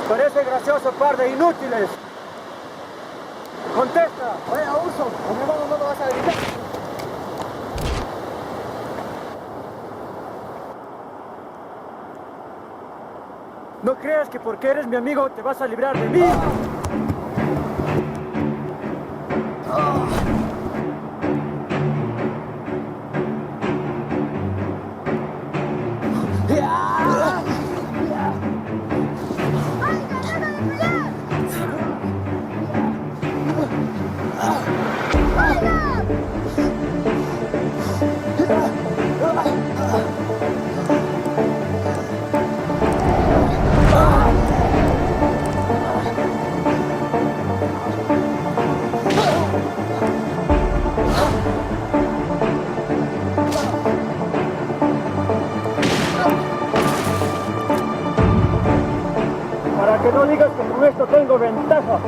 Parece gracioso, par de inútiles. Contesta. Vaya, Uso, a mi hermano no lo vas a gritar. No creas que porque eres mi amigo te vas a librar de mí. Para que no digas que con esto tengo ventaja.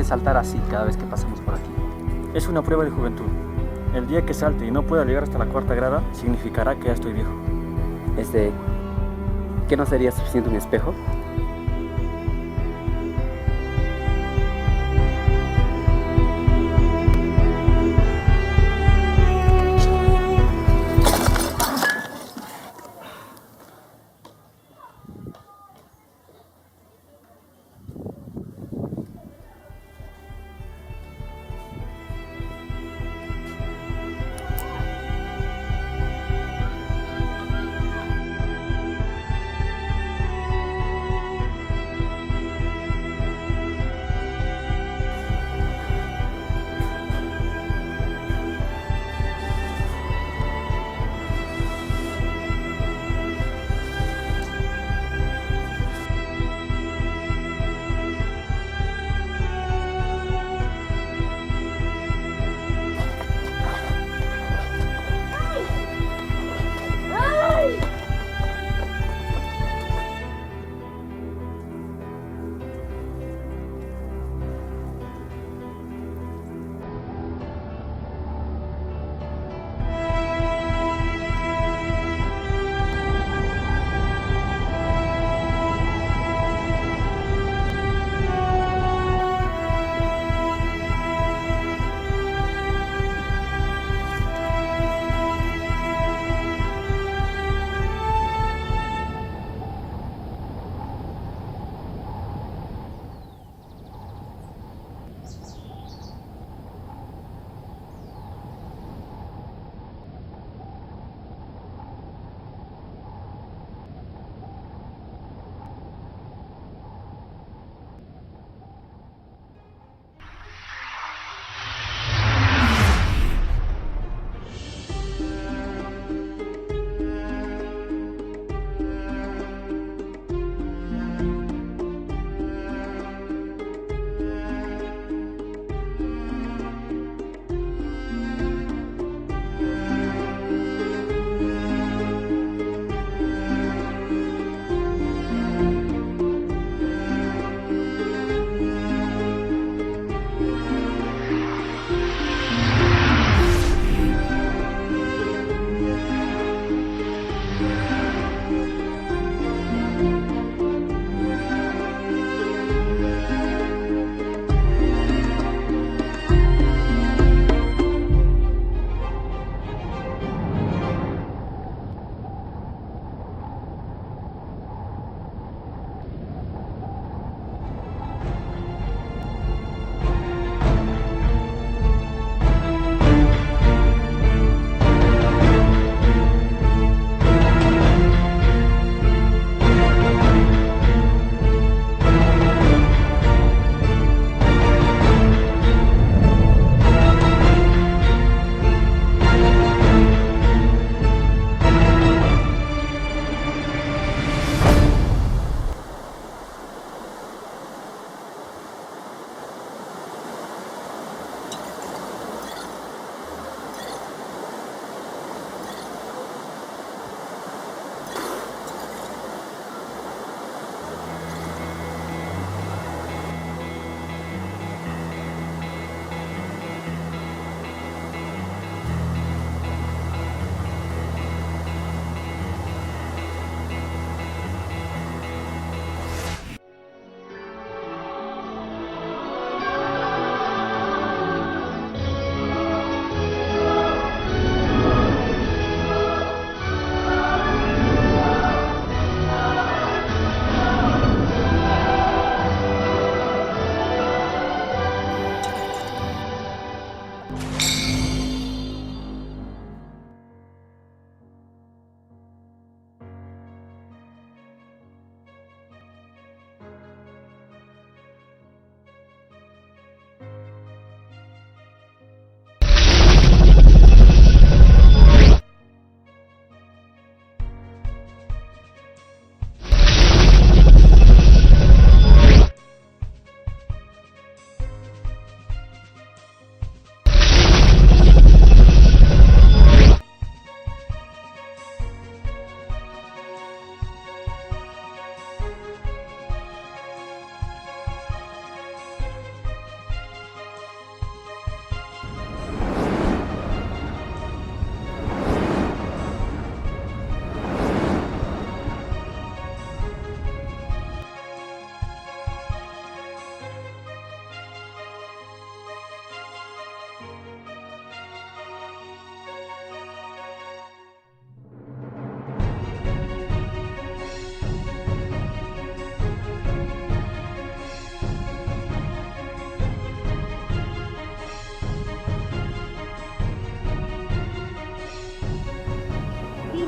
Saltar así cada vez que pasamos por aquí. Es una prueba de juventud. El día que salte y no pueda llegar hasta la cuarta grada, significará que ya estoy viejo. ¿Qué no sería suficiente un espejo?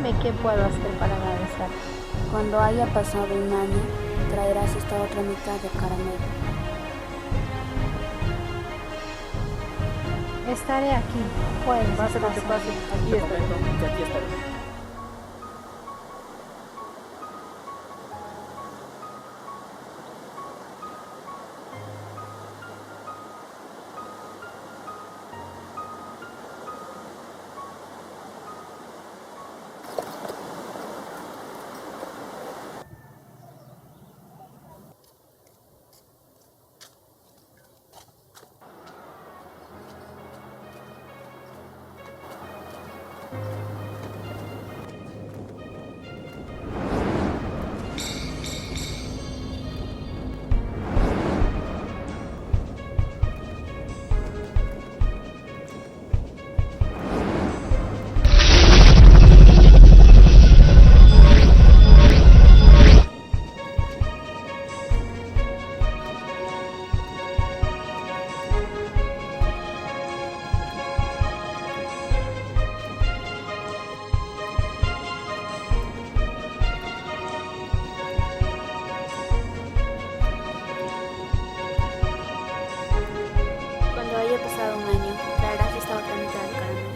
Dime qué puedo hacer para agradecerte. Cuando haya pasado un año, traerás esta otra mitad del caramelo. Estaré aquí. Puedes Pase lo que pasar. pase, aquí estaré. Que aquí estaré. Cuando haya pasado un año, traerás esta otra mitad del caramelo.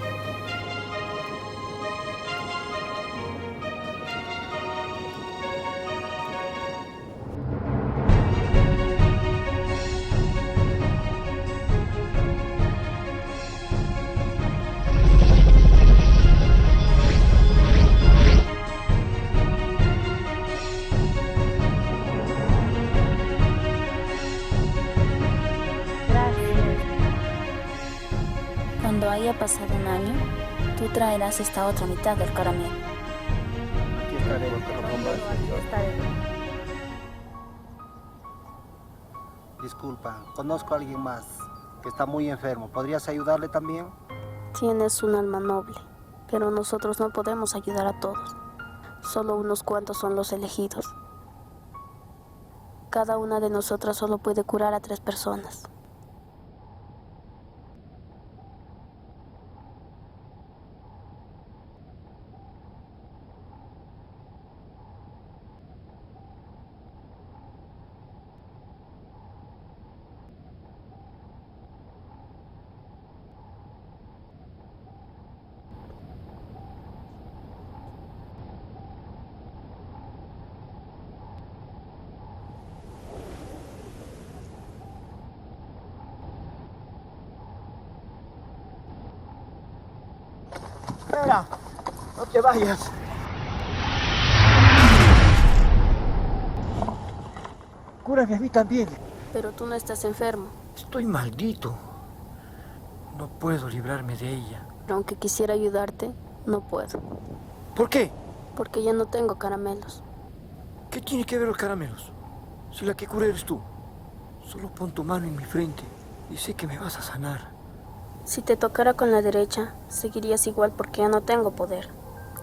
Gracias. Cuando haya pasado un año, tú traerás esta otra mitad del caramelo. Aquí estaré, te lo pongas. Estaré. Disculpa, conozco a alguien más que está muy enfermo. ¿Podrías ayudarle también? Tienes un alma noble, pero nosotros no podemos ayudar a todos. Solo unos cuantos son los elegidos. Cada una de nosotras solo puede curar a 3 personas. Espera, no te vayas. Cúrame a mí también. Pero tú no estás enfermo. Estoy maldito. No puedo librarme de ella. Pero aunque quisiera ayudarte, no puedo. ¿Por qué? Porque ya no tengo caramelos. ¿Qué tiene que ver los caramelos? Si la que cura eres tú. Solo pon tu mano en mi frente y sé que me vas a sanar. Si te tocara con la derecha, seguirías igual porque ya no tengo poder.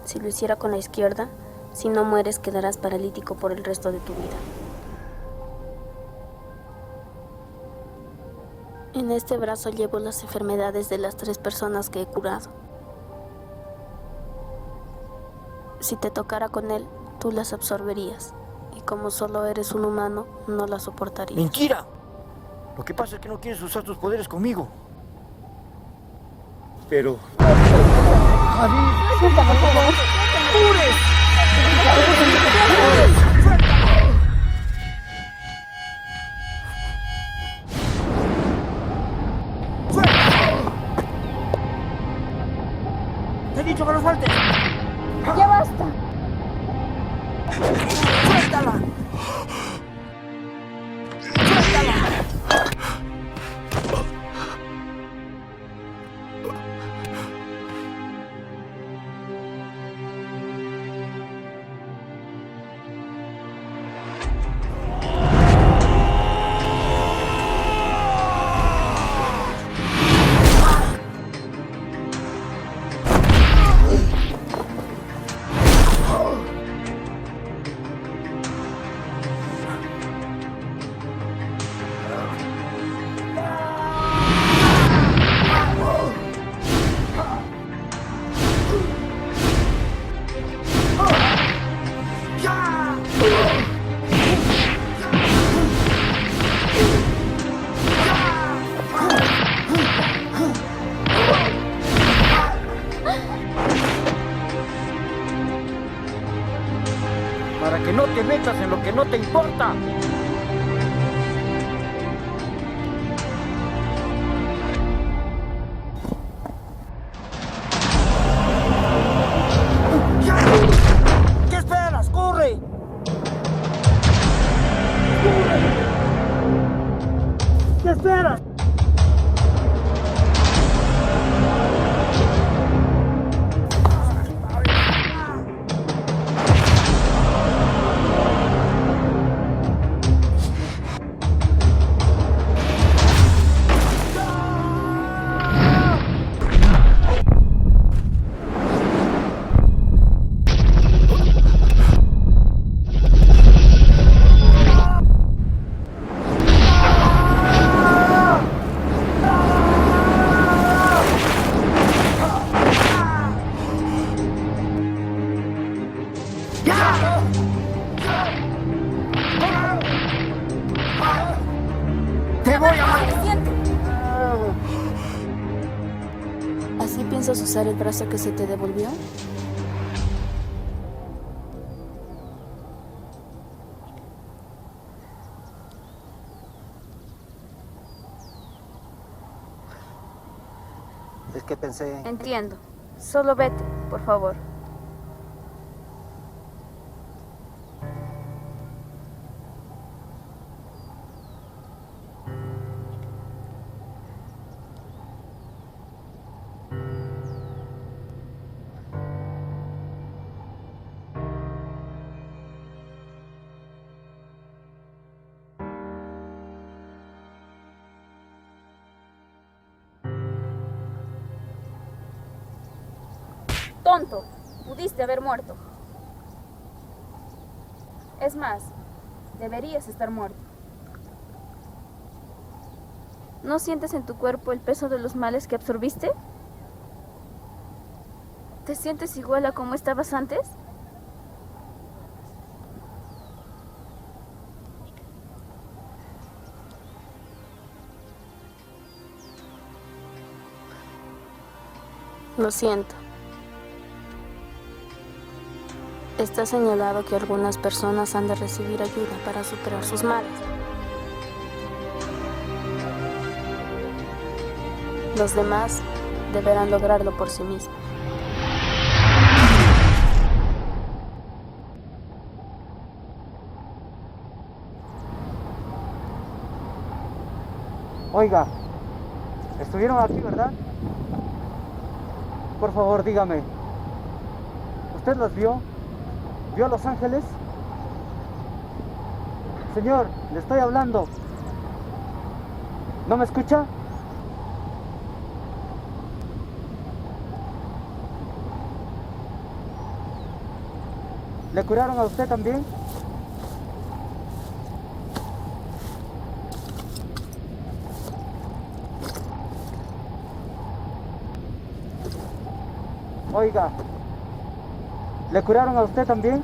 Si lo hiciera con la izquierda, si no mueres quedarás paralítico por el resto de tu vida. En este brazo llevo las enfermedades de las 3 personas que he curado. Si te tocara con él, tú las absorberías. Y como solo eres un humano, no las soportarías. ¡Mentira! Lo que pasa es que no quieres usar tus poderes conmigo. Pero... ¡Te he dicho que no sueltes! ¡Ya basta! ¡Suéltala! metas en lo que no te importa. ¿Qué esperas? ¡Corre! ¿Qué esperas? ¡Te voy a matar! ¿Así piensas usar el brazo que se te devolvió? Es que pensé... Entiendo. Solo vete, por favor. ¡Tonto! Pudiste haber muerto. Es más, deberías estar muerto. ¿No sientes en tu cuerpo el peso de los males que absorbiste? ¿Te sientes igual a como estabas antes? Lo siento. Está señalado que algunas personas han de recibir ayuda para superar sus males. Los demás deberán lograrlo por sí mismos. Oiga, estuvieron aquí, ¿verdad? Por favor, dígame. ¿Usted las vio? ¿Vio a Los Ángeles? Señor, le estoy hablando. ¿No me escucha? ¿Le curaron a usted también? Oiga, ¿le curaron a usted también?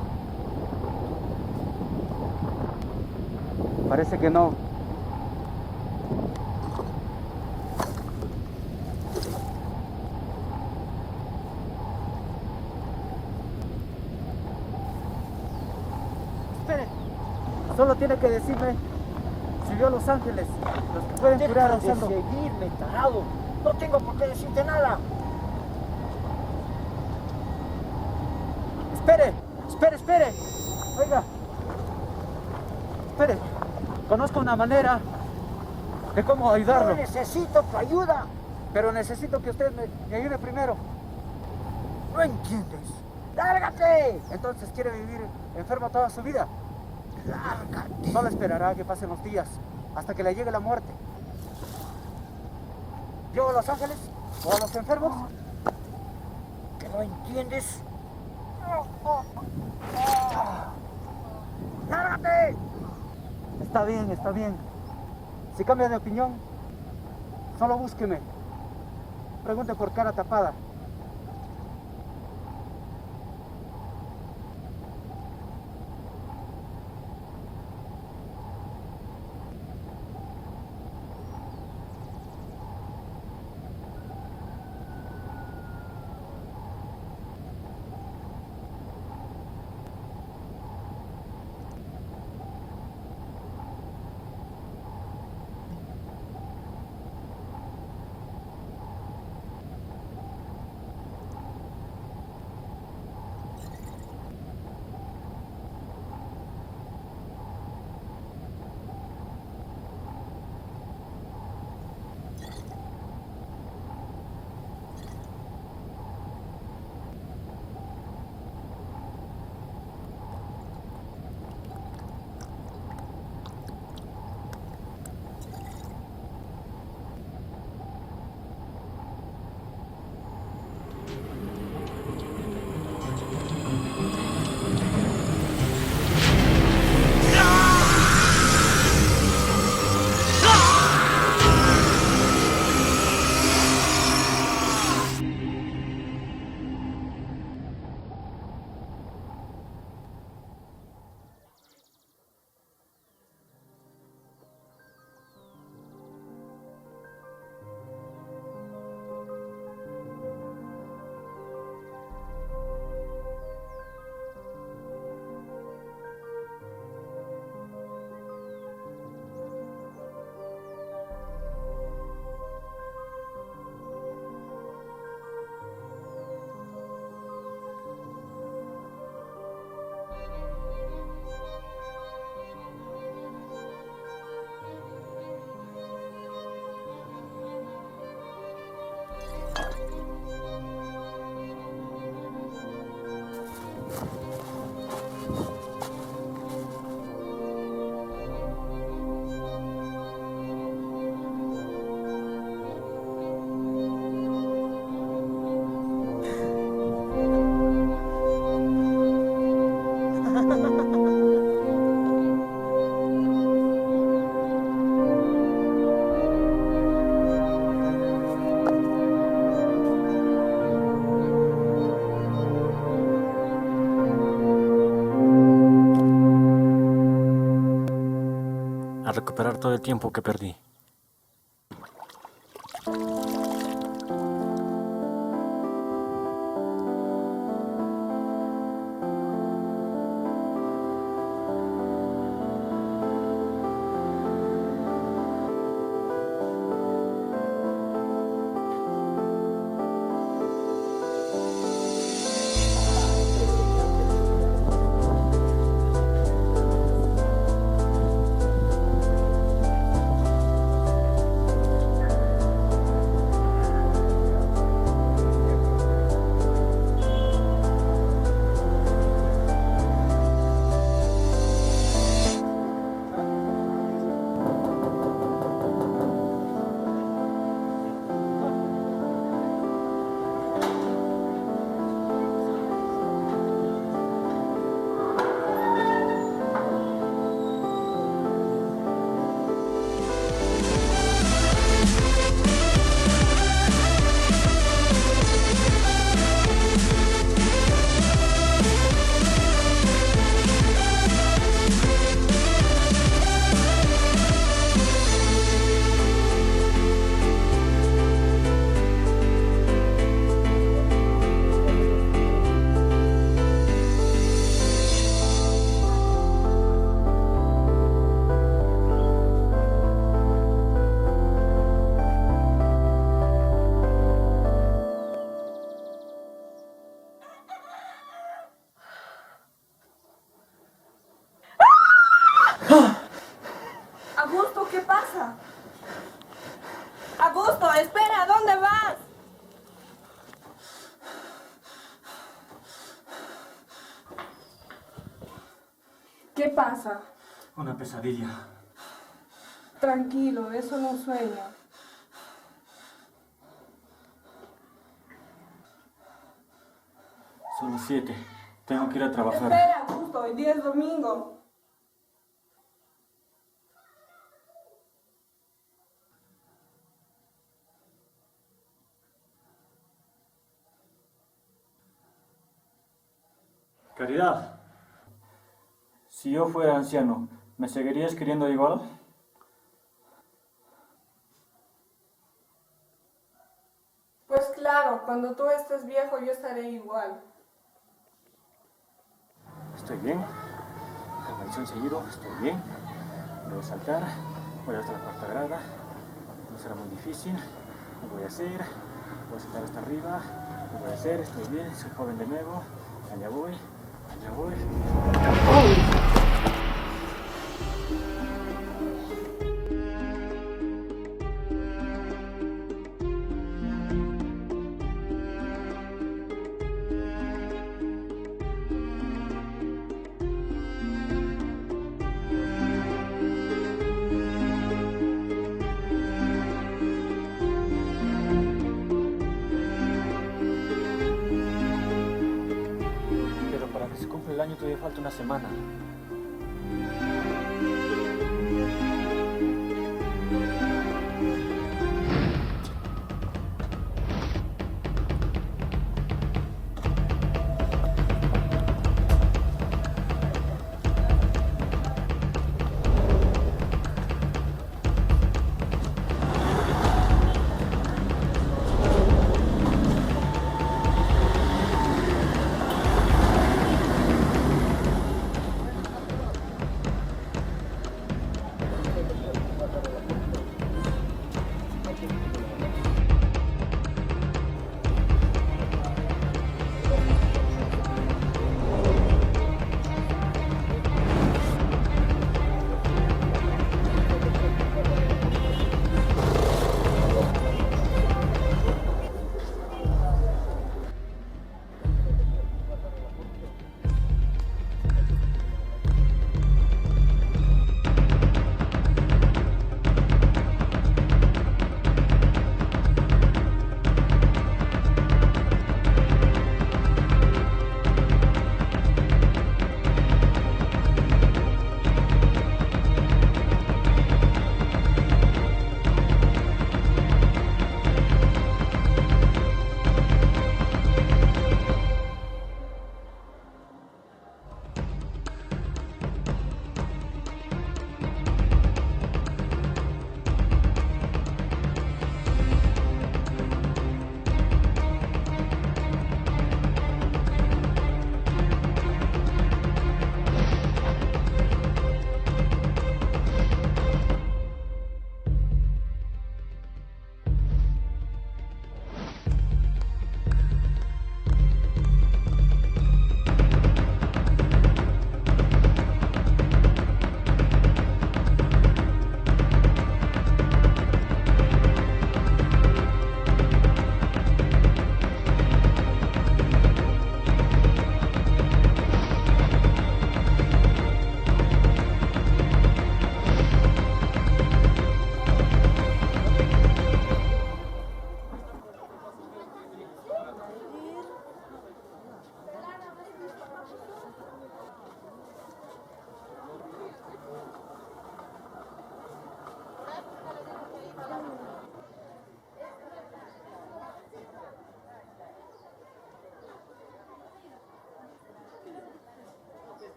Parece que no. Espere, solo tiene que decirme si vio a Los Ángeles, los que pueden curar a Deja de seguirme, tarado. No tengo por qué decirte nada. Espere. Oiga. Espere. Conozco una manera de cómo ayudarlo. No necesito tu ayuda. Pero necesito que usted me ayude primero. No entiendes. ¡Lárgate! Entonces, ¿quiere vivir enfermo toda su vida? ¡Lárgate! Solo esperará que pasen los días hasta que le llegue la muerte. ¿Yo a Los Ángeles? ¿O a los enfermos? ¿Que no entiendes? ¡Lárgate! Está bien. Si cambia de opinión, solo búsqueme. Pregunte por Cara Tapada. recuperar todo el tiempo que perdí. Augusto, ¿qué pasa? Augusto, espera, ¿a dónde vas? ¿Qué pasa? Una pesadilla. Tranquilo, eso no es un sueño. Son las 7. Tengo que ir a trabajar. Espera, Augusto, hoy día es domingo. Caridad, si yo fuera anciano, ¿me seguirías queriendo igual? Pues claro, cuando tú estés viejo yo estaré igual. Estoy bien. La maldición seguido, estoy bien. Voy a saltar, voy hasta la cuarta grada. No será muy difícil. Lo voy a hacer. Voy a saltar hasta arriba. Lo voy a hacer, estoy bien, soy joven de nuevo. Allá voy, allá voy. Pero para que se cumpla el año todavía falta una semana.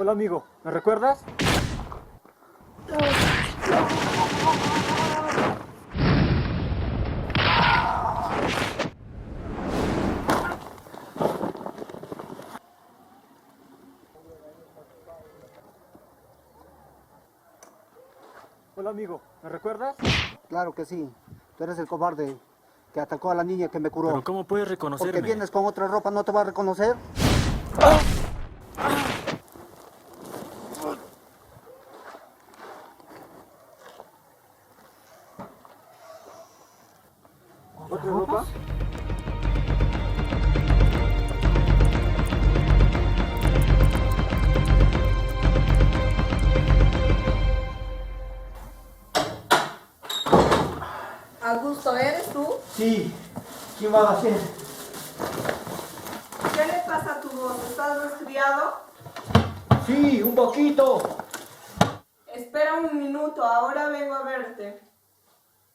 Hola amigo, ¿me recuerdas? Hola amigo, ¿me recuerdas? Claro que sí. Tú eres el cobarde que atacó a la niña que me curó. Pero ¿cómo puedes reconocerme? Porque vienes con otra ropa, ¿no te va a reconocer? ¿Otra ropa? Augusto, ¿eres tú? Sí, ¿quién va a ser? ¿Qué le pasa a tu voz? ¿Estás resfriado? Sí, un poquito. Espera un minuto, ahora vengo a verte.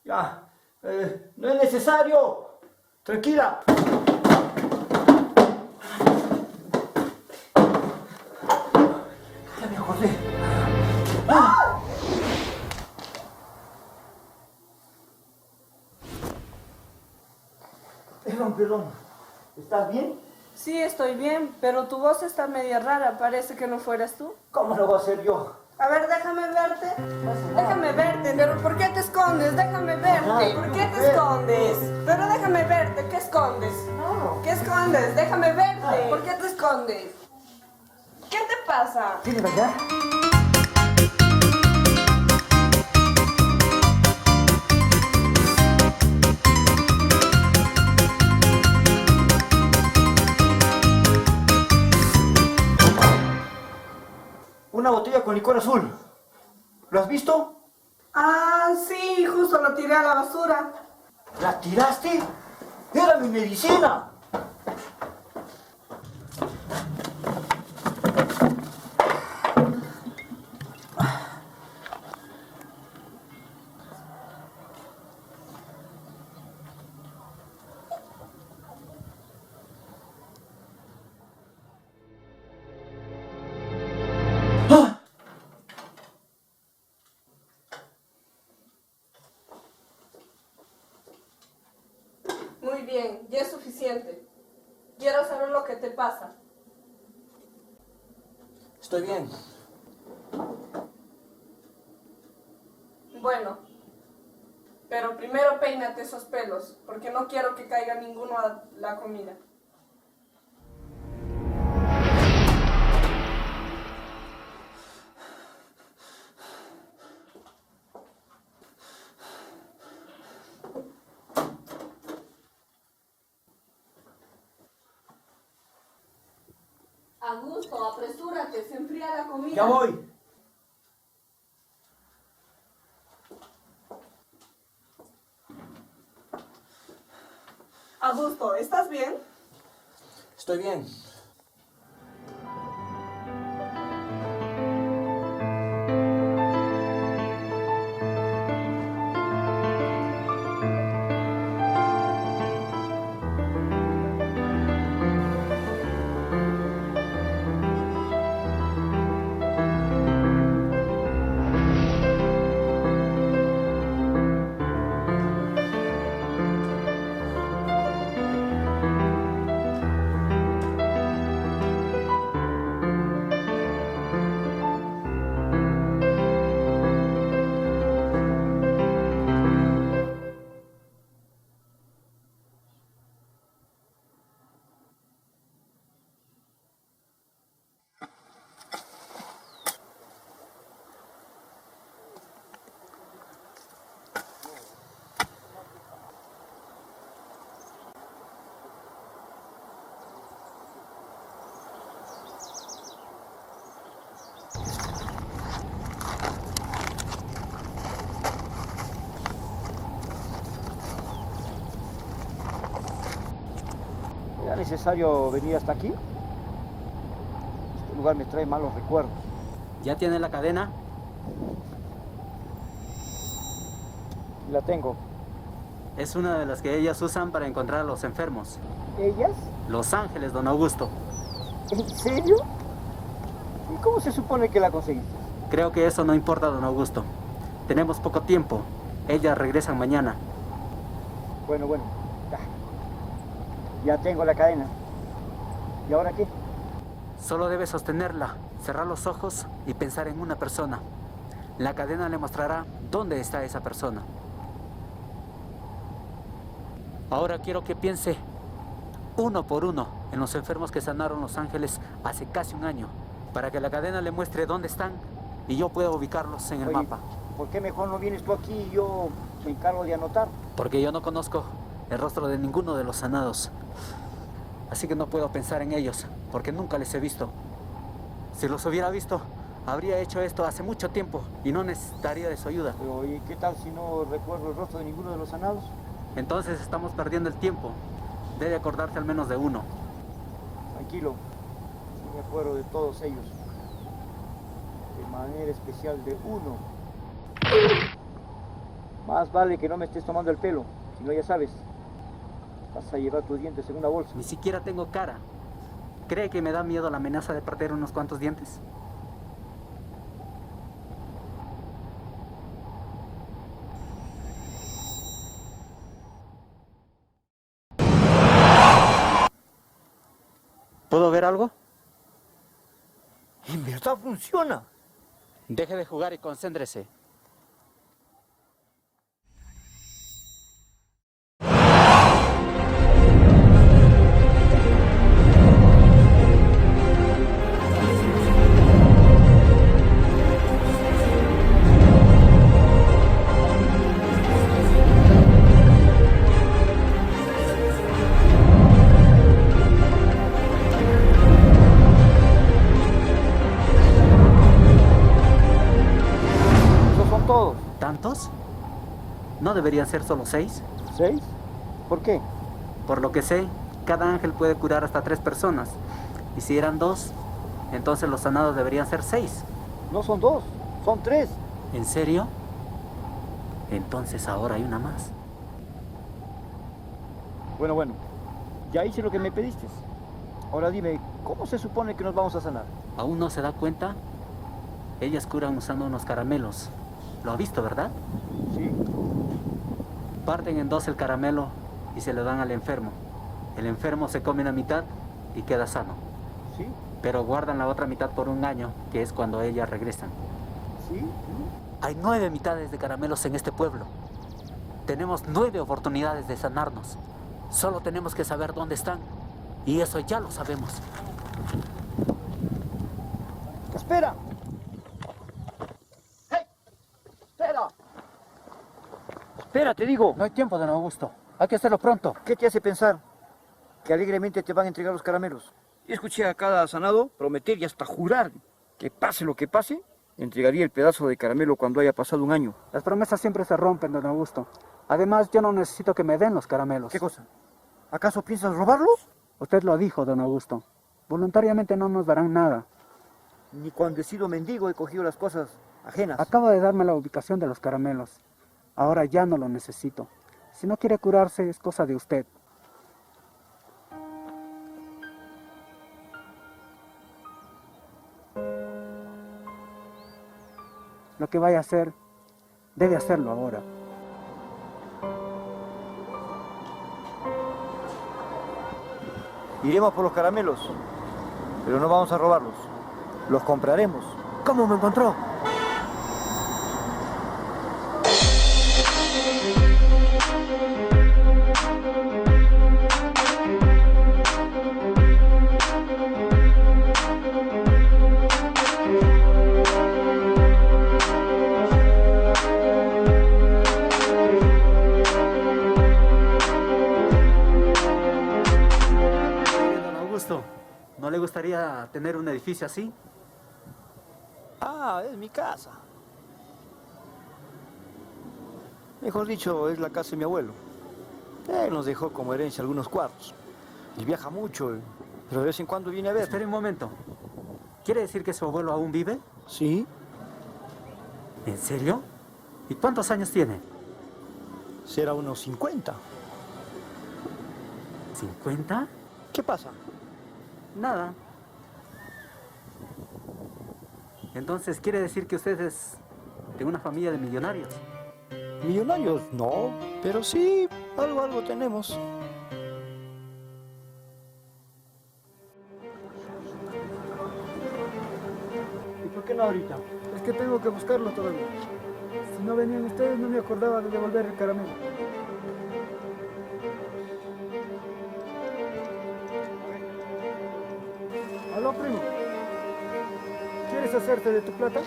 Ya, no es necesario. Tranquila. Ya me acordé. ¡Ah! Perdón. ¿Estás bien? Sí, estoy bien, pero tu voz está media rara. Parece que no fueras tú. ¿Cómo lo voy a hacer yo? A ver, déjame verte. Déjame verte, pero ¿por qué te escondes? Déjame verte. ¿Por qué te escondes? Pero déjame verte. ¿Qué escondes? ¿Qué escondes? Déjame verte. ¿Por qué te escondes? ¿Qué te pasa? ¿Sí, de verdad? Una botella con licor azul. ¿Lo has visto? Ah, sí, justo lo tiré a la basura. ¿La tiraste? ¡Era mi medicina! Muy bien, ya es suficiente. Quiero saber lo que te pasa. Estoy bien. Bueno, pero primero peínate esos pelos, porque no quiero que caiga ninguno a la comida. Augusto, apresúrate, se enfría la comida. Ya voy. Augusto, ¿estás bien? Estoy bien. ¿Era necesario venir hasta aquí? Este lugar me trae malos recuerdos. ¿Ya tiene la cadena? La tengo. Es una de las que ellas usan para encontrar a los enfermos. ¿Ellas? Los ángeles, don Augusto. ¿En serio? cómo se supone que la conseguiste? Creo que eso no importa, don Augusto. Tenemos poco tiempo. Ellas regresan mañana. Bueno, ya tengo la cadena. ¿Y ahora qué? Solo debe sostenerla, cerrar los ojos y pensar en una persona. La cadena le mostrará dónde está esa persona. Ahora quiero que piense uno por uno en los enfermos que sanaron Los Ángeles hace casi un año, para que la cadena le muestre dónde están y yo pueda ubicarlos en el mapa. ¿Por qué mejor no vienes tú aquí y yo me encargo de anotar? Porque yo no conozco el rostro de ninguno de los sanados. Así que no puedo pensar en ellos, porque nunca les he visto. Si los hubiera visto, habría hecho esto hace mucho tiempo y no necesitaría de su ayuda. Pero, ¿y qué tal si no recuerdo el rostro de ninguno de los sanados? Entonces estamos perdiendo el tiempo. Debe acordarse al menos de uno. Tranquilo, sí me acuerdo de todos ellos. De manera especial de uno. Más vale que no me estés tomando el pelo, si no ya sabes. Vas a llevar tus dientes en una bolsa. Ni siquiera tengo cara. ¿Cree que me da miedo la amenaza de perder unos cuantos dientes? ¿Puedo ver algo? En verdad funciona. Deje de jugar y concéntrese. Todos. ¿Tantos? ¿No deberían ser solo 6? ¿6? ¿Por qué? Por lo que sé, cada ángel puede curar hasta 3 personas. Y si eran 2, entonces los sanados deberían ser 6. No son 2, son 3. ¿En serio? Entonces ahora hay una más. Bueno, ya hice lo que me pediste. Ahora dime, ¿cómo se supone que nos vamos a sanar? ¿Aún no se da cuenta? Ellas curan usando unos caramelos. Lo ha visto, ¿verdad? Sí. Parten en 2 el caramelo y se lo dan al enfermo. El enfermo se come una mitad y queda sano. Sí. Pero guardan la otra mitad por un año, que es cuando ellas regresan. Sí. Hay 9 mitades de caramelos en este pueblo. Tenemos 9 oportunidades de sanarnos. Solo tenemos que saber dónde están. Y eso ya lo sabemos. ¡Espera! ¡Hey! ¡Espera! ¡Espera, te digo! No hay tiempo, don Augusto. Hay que hacerlo pronto. ¿Qué te hace pensar que alegremente te van a entregar los caramelos? Yo escuché a cada sanado prometer y hasta jurar que pase lo que pase, entregaría el pedazo de caramelo cuando haya pasado un año. Las promesas siempre se rompen, don Augusto. Además, yo no necesito que me den los caramelos. ¿Qué cosa? ¿Acaso piensas robarlos? Usted lo dijo, don Augusto. Voluntariamente no nos darán nada. Ni cuando he sido mendigo he cogido las cosas ajenas. Acaba de darme la ubicación de los caramelos. Ahora ya no lo necesito. Si no quiere curarse, es cosa de usted. Lo que vaya a hacer, debe hacerlo ahora. Iremos por los caramelos, pero no vamos a robarlos. Los compraremos. ¿Cómo me encontró? Don Augusto, ¿no le gustaría tener un edificio así? Ah, es mi casa. Mejor dicho, es la casa de mi abuelo. Él nos dejó como herencia algunos cuartos. Y viaja mucho, pero de vez en cuando viene a ver. Espere un momento. ¿Quiere decir que su abuelo aún vive? Sí, ¿En serio? ¿Y cuántos años tiene? será unos 50. ¿50? ¿Qué pasa? Nada. Entonces quiere decir que usted es de una familia de millonarios. Millonarios, no, pero sí, algo tenemos. ¿Y por qué no ahorita? Es que tengo que buscarlo todavía. Si no venían ustedes, no me acordaba de devolver el caramelo. Aló, primo. ¿Quieres hacerte de tu plata?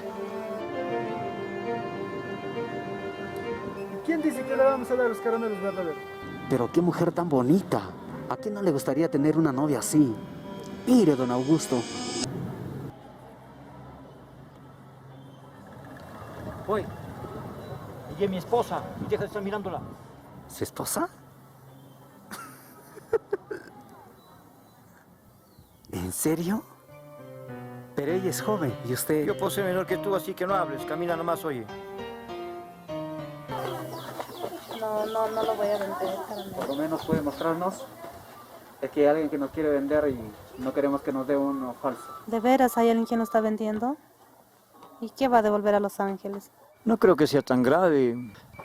¿Y quién dice que le vamos a dar los caramelos verdaderos? Pero qué mujer tan bonita. ¿A quién no le gustaría tener una novia así? Mire, don Augusto. Voy. Ella es mi esposa y deja de estar mirándola. ¿Su esposa? ¿En serio? Pero ella es joven y usted... Yo puedo ser menor que tú, así que no hables. Camina nomás, oye. No lo voy a vender, caramelo. Por lo menos puede mostrarnos. Es que hay alguien que nos quiere vender y no queremos que nos dé uno falso. ¿De veras hay alguien que nos está vendiendo? ¿Y qué va a devolver a Los Ángeles? No creo que sea tan grave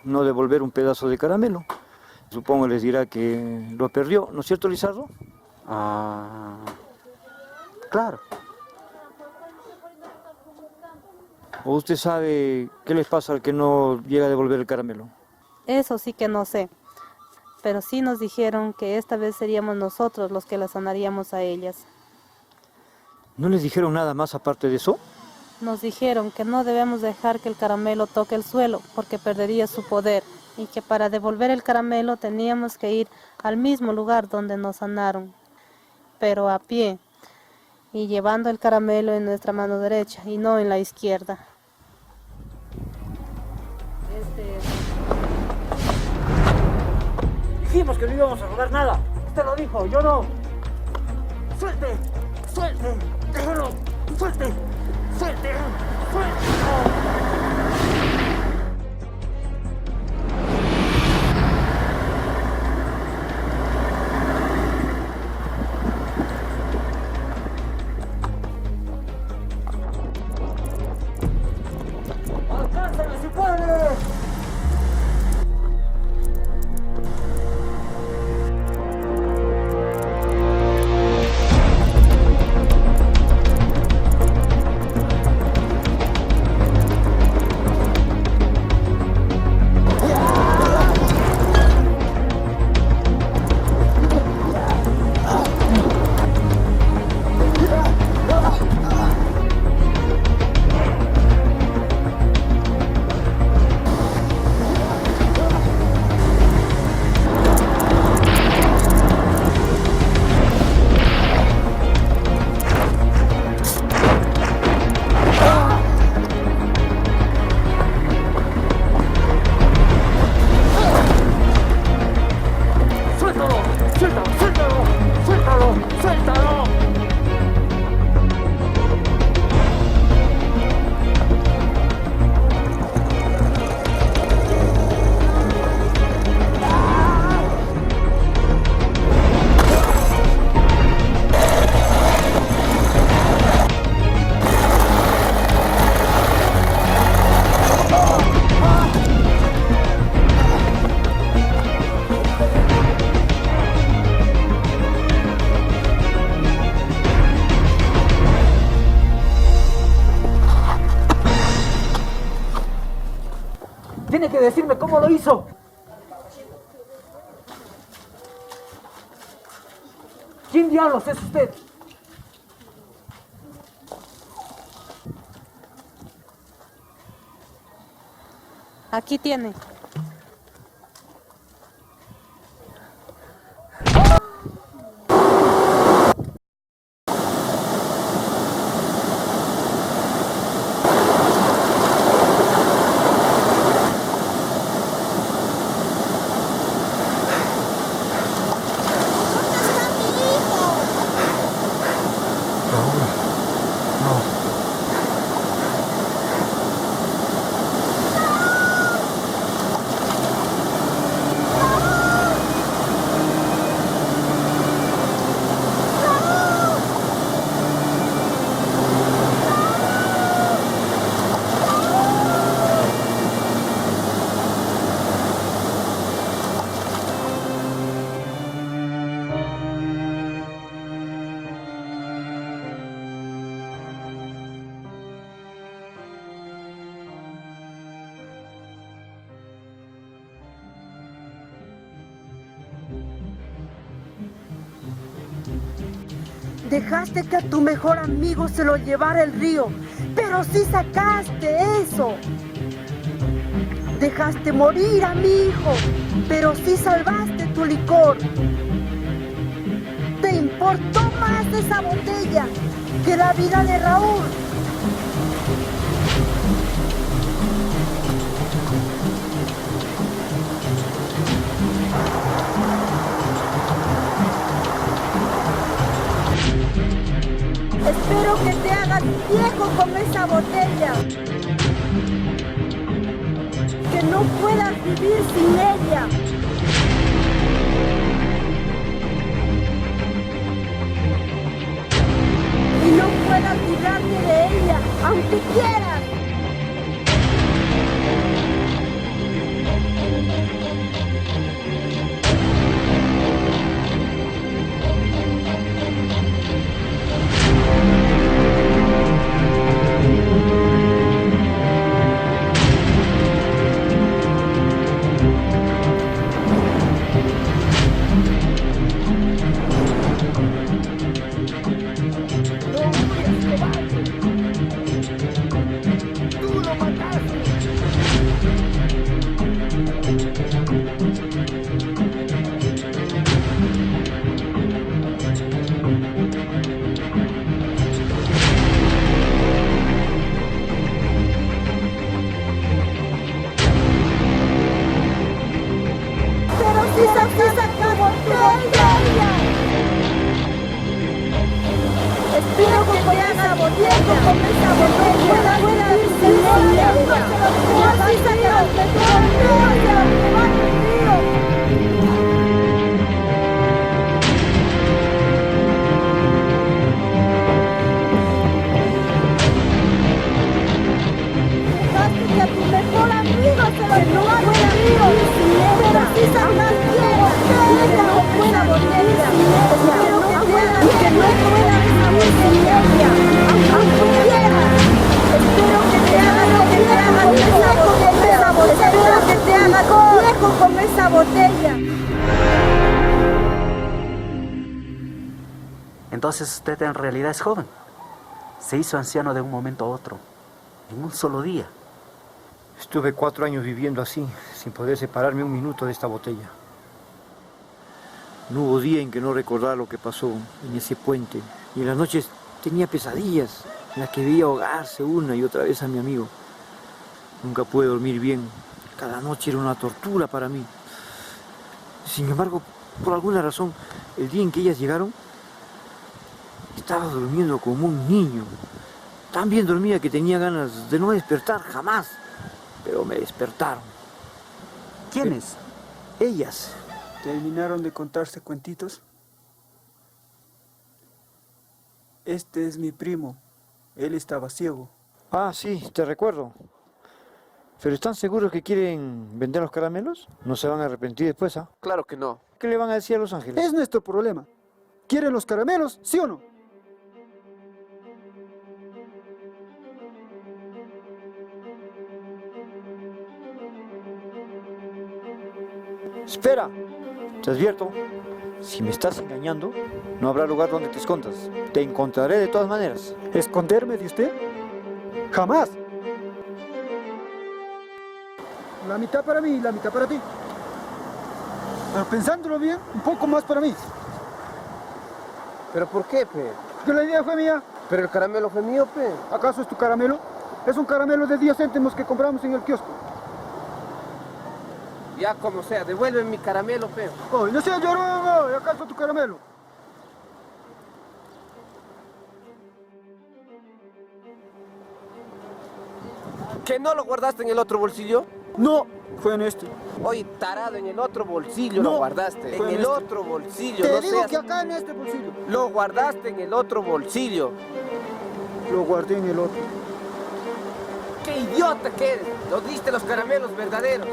no devolver un pedazo de caramelo. Supongo les dirá que lo perdió, ¿no es cierto, Lizardo? Ah... Claro. ¿O usted sabe qué les pasa al que no llega a devolver el caramelo? Eso sí que no sé. Pero sí nos dijeron que esta vez seríamos nosotros los que las sanaríamos a ellas. ¿No les dijeron nada más aparte de eso? Nos dijeron que no debemos dejar que el caramelo toque el suelo porque perdería su poder y que para devolver el caramelo teníamos que ir al mismo lugar donde nos sanaron, pero a pie y llevando el caramelo en nuestra mano derecha y no en la izquierda. Dijimos que no íbamos a robar nada. Usted lo dijo, yo no. ¡Suelte! ¡Suelte! ¡Déjalo! ¡Suelte! ¡Suelte! ¡Suelte! ¡Alcánzame si puede! Tiene que decirme cómo lo hizo. ¿Quién diablos es usted? Aquí tiene. Dejaste que a tu mejor amigo se lo llevara el río, pero sí sacaste eso. Dejaste morir a mi hijo, pero sí salvaste tu licor. Te importó más esa botella que la vida de Raúl. Espero que te hagas viejo con esa botella. Que no puedas vivir sin ella. Y no puedas librarte de ella, aunque quieras. Espero que te hagas viejo con esa botella. No puedas vivir sin ella. No así sacarás de todo el río, se va el río. Dejaste que a tu mejor amigo se lo llevara el río. Pero sí sacaste de ella. No pueda botella. Espero que te hagas que no puedas vivir sin ella. Aunque quieras. Espero que te hagas viejo con esa botella. Espero que te hagas viejo con esa botella. Entonces usted en realidad es joven. Se hizo anciano de un momento a otro, en un solo día. Estuve 4 años viviendo así, sin poder separarme un minuto de esta botella. No hubo día en que no recordara lo que pasó en ese puente. Y en las noches tenía pesadillas en las que veía ahogarse una y otra vez a mi amigo. Nunca pude dormir bien. Cada noche era una tortura para mí. Sin embargo, por alguna razón, el día en que ellas llegaron, estaba durmiendo como un niño. Tan bien dormía que tenía ganas de no despertar jamás. Pero me despertaron. ¿Quiénes? Ellas. ¿Terminaron de contarse cuentitos? Este es mi primo. Él estaba ciego. Ah, sí, te recuerdo. ¿Pero están seguros que quieren vender los caramelos? ¿No se van a arrepentir después, ah? Claro que no. ¿Qué le van a decir a Los Ángeles? Es nuestro problema. ¿Quieren los caramelos, sí o no? Espera, te advierto, si me estás engañando, no habrá lugar donde te escondas. Te encontraré de todas maneras. ¿Esconderme de usted? ¡Jamás! La mitad para mí y la mitad para ti. Pero pensándolo bien, un poco más para mí. ¿Pero por qué, pe? Porque la idea fue mía. Pero el caramelo fue mío, pe. ¿Acaso es tu caramelo? Es un caramelo de 10 céntimos que compramos en el kiosco. Ya como sea, devuelven mi caramelo, pe. ¡Ay, no seas llorón! ¿Acaso es tu caramelo? ¿Que no lo guardaste en el otro bolsillo? No, fue en este. Oye, tarado, en el otro bolsillo No, lo guardaste. fue En en el este. otro bolsillo, Te no digo seas... que acá en este bolsillo. Lo guardaste en el otro bolsillo. Lo guardé en el otro. ¡Qué idiota que eres! Nos diste los caramelos verdaderos.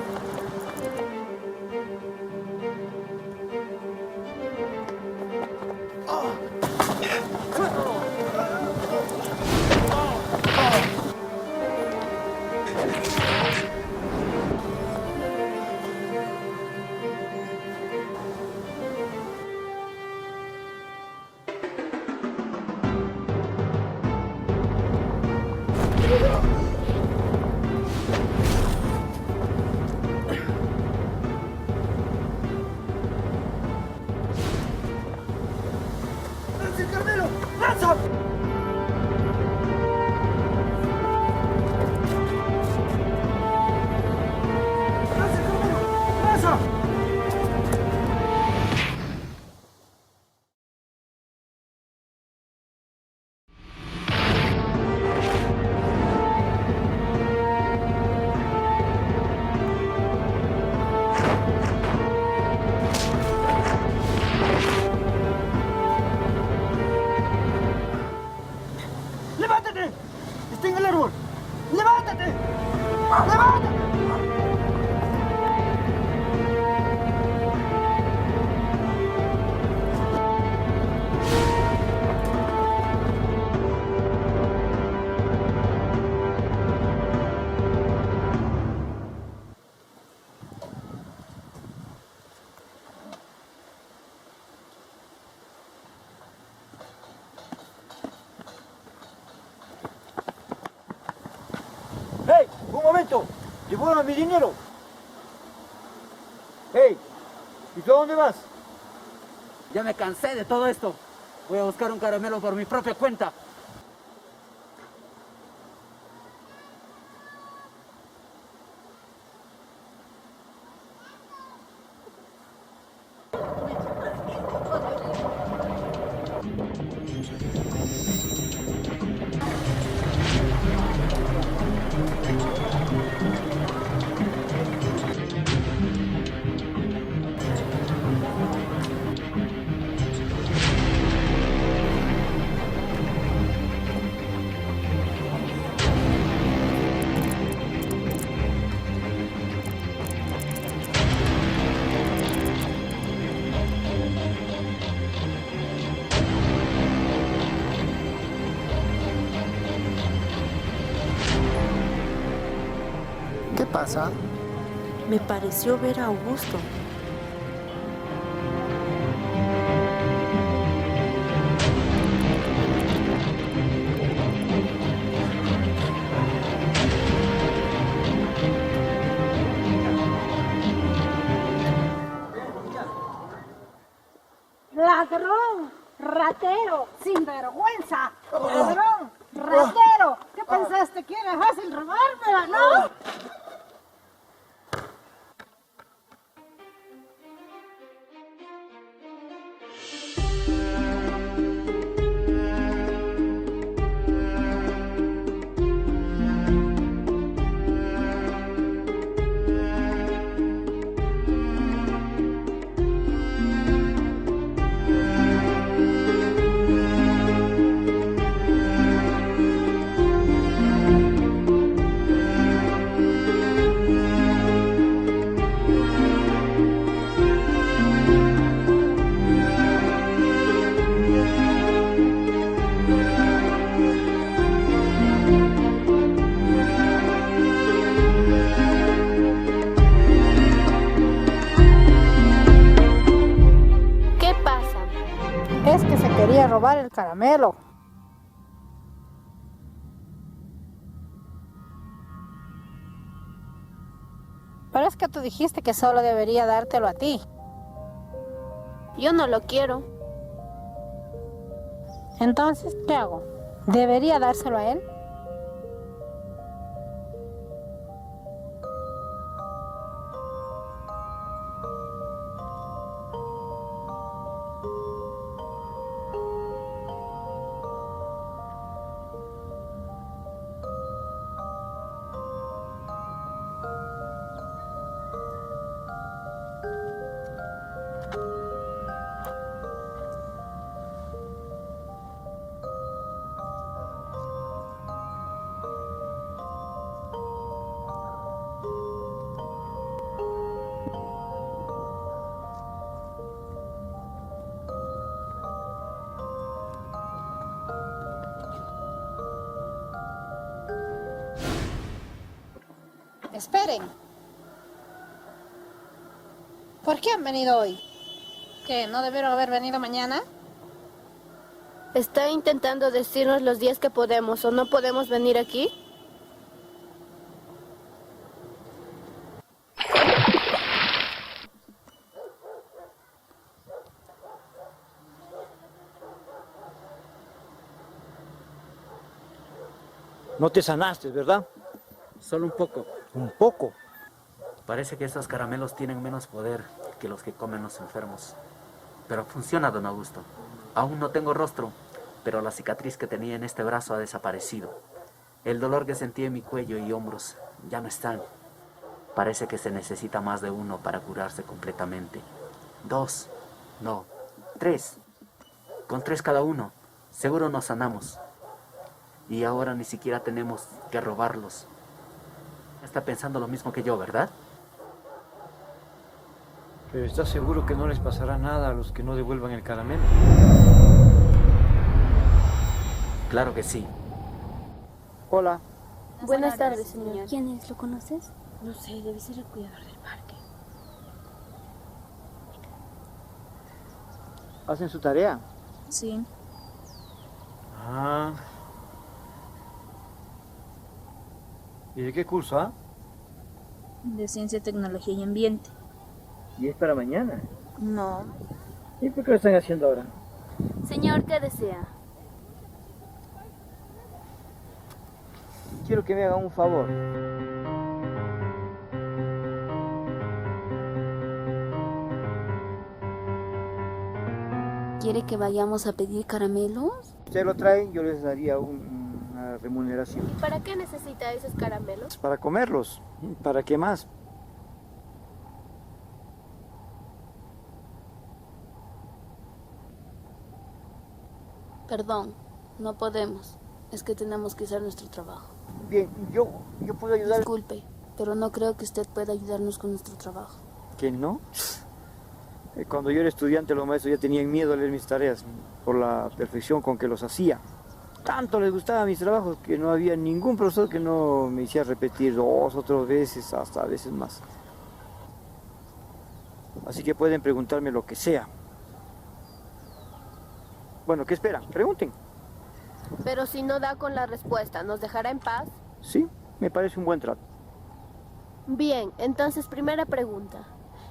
¡Lanza el caramelo! ¡Lanza! ¡Lanza el caramelo! ¡Lanza! ¡Levántate! ¡Está en el árbol! ¡Levántate! ¡Levántate! ¡Hey! ¡Un momento! ¡Devuelvan mi dinero! ¡Hey! ¿Y tú a dónde vas? Ya me cansé de todo esto. Voy a buscar un caramelo por mi propia cuenta. ¿Qué pasa? Me pareció ver a Augusto. ¡Ladrón! ¡Ratero! ¡Sinvergüenza! ¡Ladrón! ¡Ratero! ¿Qué pensaste que era fácil robármela, no? Es que se quería robar el caramelo. Pero es que tú dijiste que solo debería dártelo a ti. Yo no lo quiero. Entonces, ¿qué hago? ¿Debería dárselo a él? Esperen. ¿Por qué han venido hoy? ¿Qué, no debieron haber venido mañana? Está intentando decirnos los días que podemos o no podemos venir aquí. No te sanaste, ¿verdad? Solo un poco. Un poco. Parece que estos caramelos tienen menos poder que los que comen los enfermos. Pero funciona, don Augusto. Aún no tengo rostro, pero la cicatriz que tenía en este brazo ha desaparecido. El dolor que sentí en mi cuello y hombros ya no están. Parece que se necesita más de uno para curarse completamente. 2, no, 3. Con 3 cada uno, seguro nos sanamos. Y ahora ni siquiera tenemos que robarlos. Está pensando lo mismo que yo, ¿verdad? Pero ¿estás seguro que no les pasará nada a los que no devuelvan el caramelo? Claro que sí. Hola. Buenas tardes, señor. ¿Quién es? ¿Lo conoces? No sé, debe ser el cuidador del parque. ¿Hacen su tarea? Sí. Ah. ¿Y de qué curso, ah? De Ciencia, Tecnología y Ambiente. ¿Y es para mañana? No. ¿Y por qué lo están haciendo ahora? Señor, ¿qué desea? Quiero que me hagan un favor. ¿Quiere que vayamos a pedir caramelos? Ustedes lo traen, yo les daría una remuneración. ¿Para qué necesita esos caramelos? Para comerlos. ¿Para qué más? Perdón, no podemos. Es que tenemos que hacer nuestro trabajo. Bien, yo puedo ayudar. Disculpe, pero no creo que usted pueda ayudarnos con nuestro trabajo. ¿Que no? Cuando yo era estudiante, los maestros ya tenían miedo a leer mis tareas por la perfección con que los hacía. Tanto les gustaban mis trabajos que no había ningún profesor que no me hiciera repetir 2 o 3 veces, hasta a veces más. Así que pueden preguntarme lo que sea. Bueno, ¿qué esperan? Pregunten. Pero si no da con la respuesta, ¿nos dejará en paz? Sí, me parece un buen trato. Bien, entonces primera pregunta.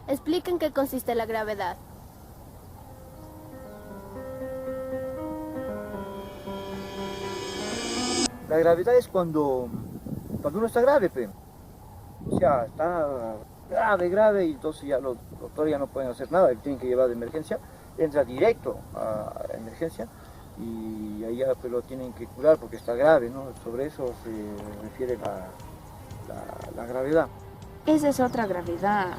Explica en qué consiste la gravedad. La gravedad es cuando uno está grave, pe. O sea, está grave, y entonces ya los doctores ya no pueden hacer nada, tienen que llevar de emergencia, entra directo a emergencia y ahí ya pues, lo tienen que curar porque está grave, ¿no? Sobre eso se refiere la gravedad. Esa es otra gravedad.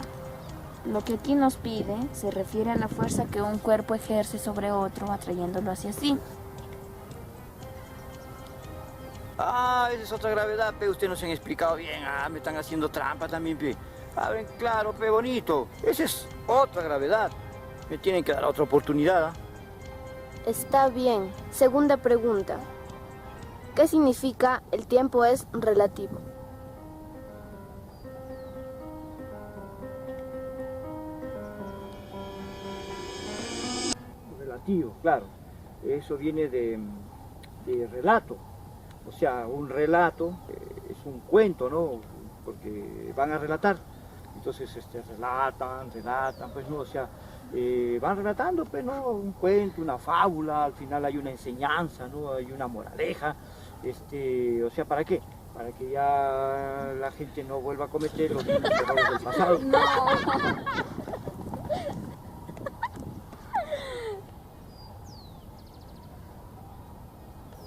Lo que aquí nos pide se refiere a la fuerza que un cuerpo ejerce sobre otro, atrayéndolo hacia sí. Ah, esa es otra gravedad, pe, ustedes no se han explicado bien, me están haciendo trampa también, pe. Hablen claro, pe, bonito. Esa es otra gravedad. Me tienen que dar otra oportunidad. Está bien. Segunda pregunta. ¿Qué significa el tiempo es relativo? Relativo, claro. Eso viene de relato. O sea, un relato es un cuento, ¿no? Porque van a relatar. Entonces, relatan, pues no, o sea, van relatando, pues no, un cuento, una fábula, al final hay una enseñanza, ¿no? Hay una moraleja, o sea, ¿para qué? Para que ya la gente no vuelva a cometer los mismos errores del pasado. No.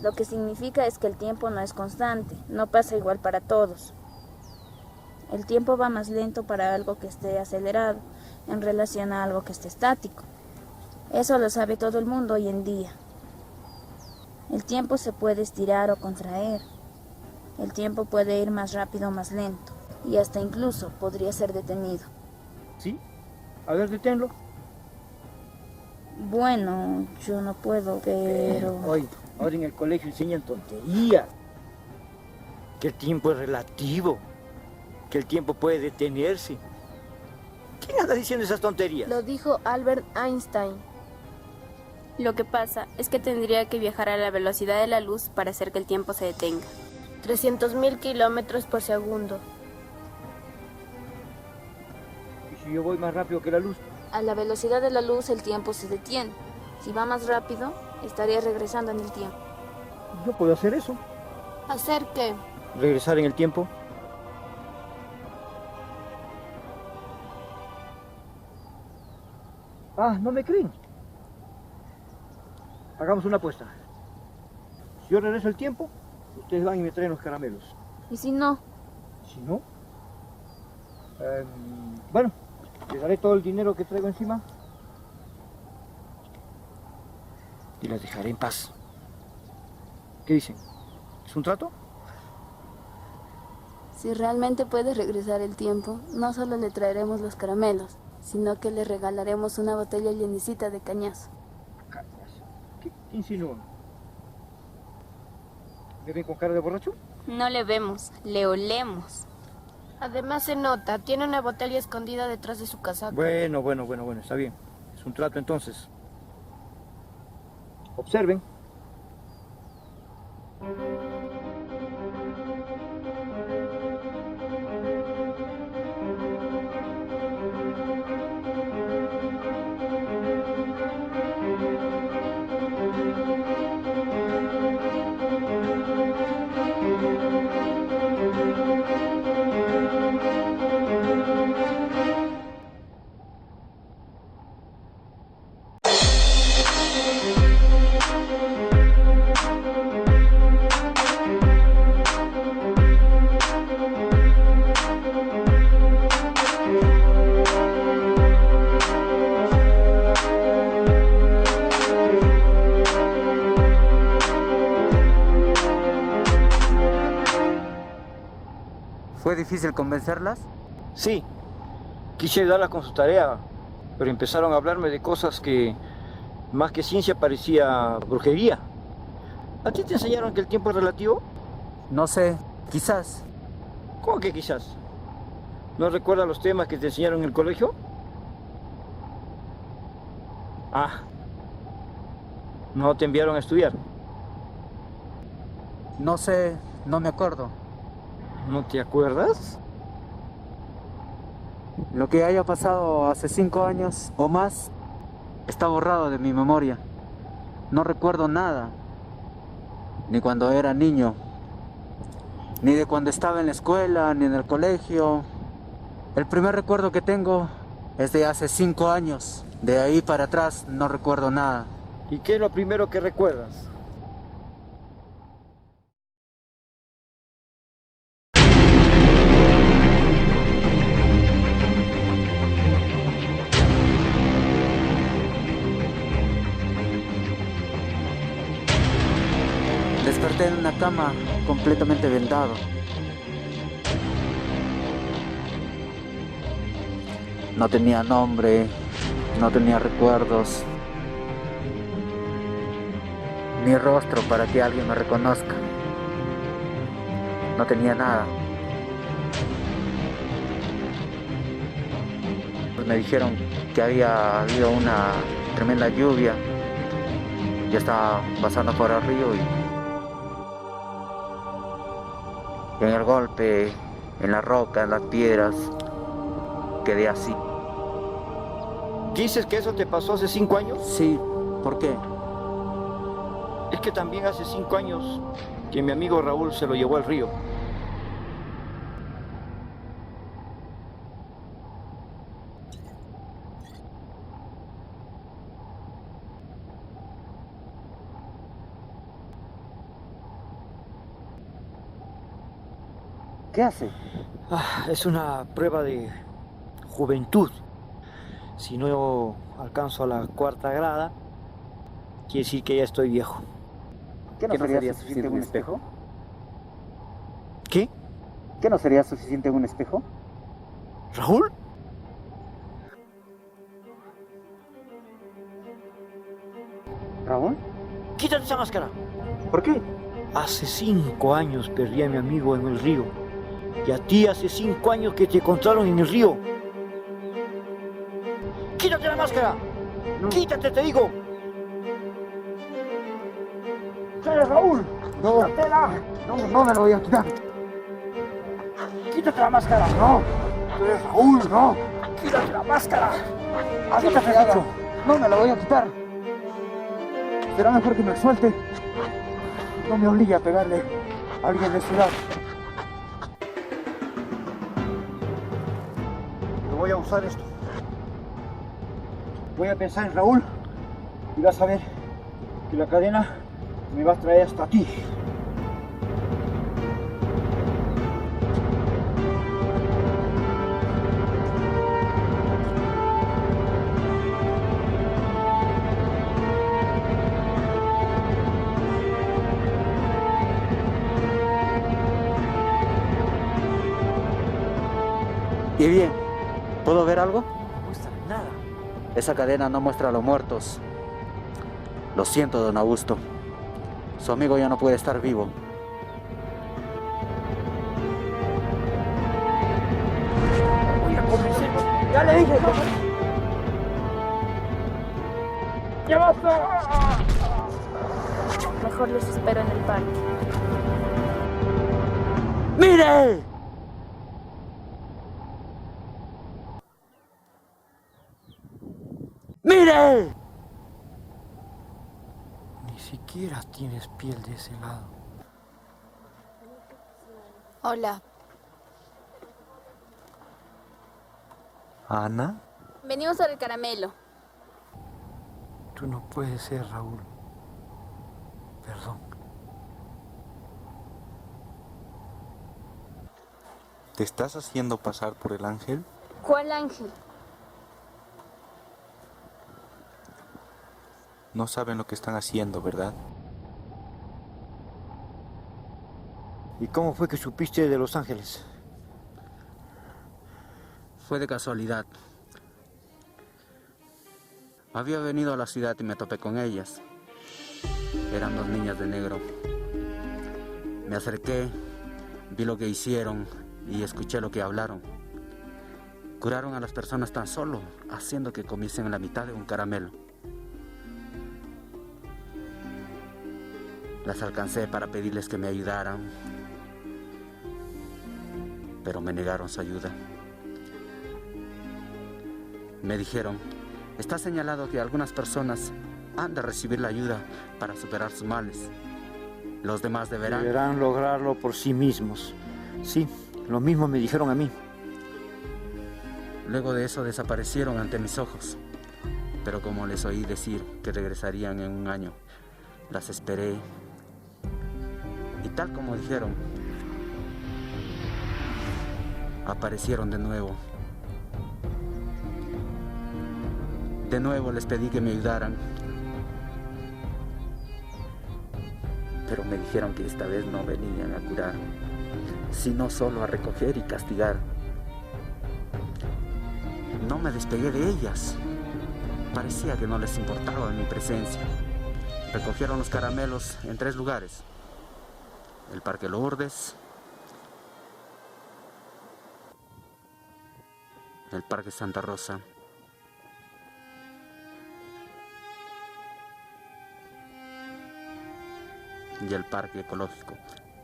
Lo que significa es que el tiempo no es constante, no pasa igual para todos. El tiempo va más lento para algo que esté acelerado en relación a algo que esté estático. Eso lo sabe todo el mundo hoy en día. El tiempo se puede estirar o contraer. El tiempo puede ir más rápido o más lento. Y hasta incluso podría ser detenido. ¿Sí? A ver, deténlo. Bueno, yo no puedo, pero... Oye, ahora en el colegio enseñan tonterías. Que el tiempo es relativo. Que el tiempo puede detenerse. ¿Quién anda diciendo esas tonterías? Lo dijo Albert Einstein. Lo que pasa es que tendría que viajar a la velocidad de la luz para hacer que el tiempo se detenga. 300.000 kilómetros por segundo. ¿Y si yo voy más rápido que la luz? A la velocidad de la luz el tiempo se detiene. Si va más rápido, estaría regresando en el tiempo. Yo puedo hacer eso. ¿Hacer qué? ¿Regresar en el tiempo? Ah, ¿no me creen? Hagamos una apuesta. Si yo regreso el tiempo, ustedes van y me traen los caramelos. ¿Y si no? Si no, bueno, les daré todo el dinero que traigo encima y las dejaré en paz. ¿Qué dicen? ¿Es un trato? Si realmente puedes regresar el tiempo, no solo le traeremos los caramelos, sino que le regalaremos una botella llenecita de cañazo. ¿Cañazo? ¿Qué insinúan? ¿Me ven con cara de borracho? No le vemos, le olemos. Además se nota, tiene una botella escondida detrás de su casaca. Bueno, está bien. Es un trato entonces. Observen. ¿Fue difícil convencerlas? Sí, quise ayudarlas con su tarea, pero empezaron a hablarme de cosas que más que ciencia parecía brujería. ¿A ti te enseñaron que el tiempo es relativo? No sé, quizás. ¿Cómo que quizás? ¿No recuerdas los temas que te enseñaron en el colegio? Ah, ¿no te enviaron a estudiar? No sé, no me acuerdo. ¿No te acuerdas? Lo que haya pasado hace 5 años o más está borrado de mi memoria. No recuerdo nada. Ni cuando era niño, ni de cuando estaba en la escuela, ni en el colegio. El primer recuerdo que tengo es de hace 5 años. De ahí para atrás no recuerdo nada. ¿Y qué es lo primero que recuerdas? Desperté en una cama completamente vendado. No tenía nombre, no tenía recuerdos, ni rostro para que alguien me reconozca. No tenía nada. Pues me dijeron que había habido una tremenda lluvia. Yo estaba pasando por el río y en el golpe, en la roca, en las piedras, quedé así. ¿Dices que eso te pasó hace 5 años? Sí, ¿por qué? Es que también hace 5 años que mi amigo Raúl se lo llevó al río. ¿Qué hace? Es una prueba de juventud. Si no alcanzo a la 4ª grada, quiere decir que ya estoy viejo. ¿Qué no sería suficiente un espejo? ¿Qué? ¿Qué no sería suficiente un espejo? ¿Raúl? ¿Raúl? Quítate esa máscara. ¿Por qué? Hace 5 años perdí a mi amigo en el río. Y a ti hace 5 años que te encontraron en el río. ¡Quítate la máscara! No. ¡Quítate, te digo! ¡Eres Raúl! ¡No! ¡Quítatela! No me lo voy a quitar. ¡Quítate la máscara! ¡No! ¡Eres Raúl! ¡No! ¡Quítate la máscara! ¡Quítate, gato! ¡No me lo voy a quitar! Será mejor que me suelte. No me obligue a pegarle alguien de ciudad. Pero voy a usar esto. Voy a pensar en Raúl y vas a ver que la cadena me va a traer hasta ti. ¿Y bien? ¿Puedo ver algo? No muestra nada. Esa cadena no muestra a los muertos. Lo siento, don Augusto. Su amigo ya no puede estar vivo. Voy a convencer. Ya le dije. ¡Ya basta! Mejor les espero en el parque. ¡Mire! ¡Mire! Ni siquiera tienes piel de ese lado. Hola. ¿Ana? Venimos por el caramelo. Tú no puedes ser, Raúl. Perdón. ¿Te estás haciendo pasar por el ángel? ¿Cuál ángel? No saben lo que están haciendo, ¿verdad? ¿Y cómo fue que supiste de Los Ángeles? Fue de casualidad. Había venido a la ciudad y me topé con ellas. Eran dos niñas de negro. Me acerqué, vi lo que hicieron y escuché lo que hablaron. Curaron a las personas tan solo haciendo que comiesen la mitad de un caramelo. Las alcancé para pedirles que me ayudaran, pero me negaron su ayuda. Me dijeron, está señalado que algunas personas han de recibir la ayuda para superar sus males. Los demás Deberán lograrlo por sí mismos. Sí, lo mismo me dijeron a mí. Luego de eso desaparecieron ante mis ojos. Pero como les oí decir que regresarían en un año, las esperé. Y tal como dijeron, aparecieron de nuevo. De nuevo les pedí que me ayudaran. Pero me dijeron que esta vez no venían a curar, sino solo a recoger y castigar. No me despegué de ellas. Parecía que no les importaba mi presencia. Recogieron los caramelos en 3 lugares. El Parque Lourdes, el Parque Santa Rosa y el Parque Ecológico,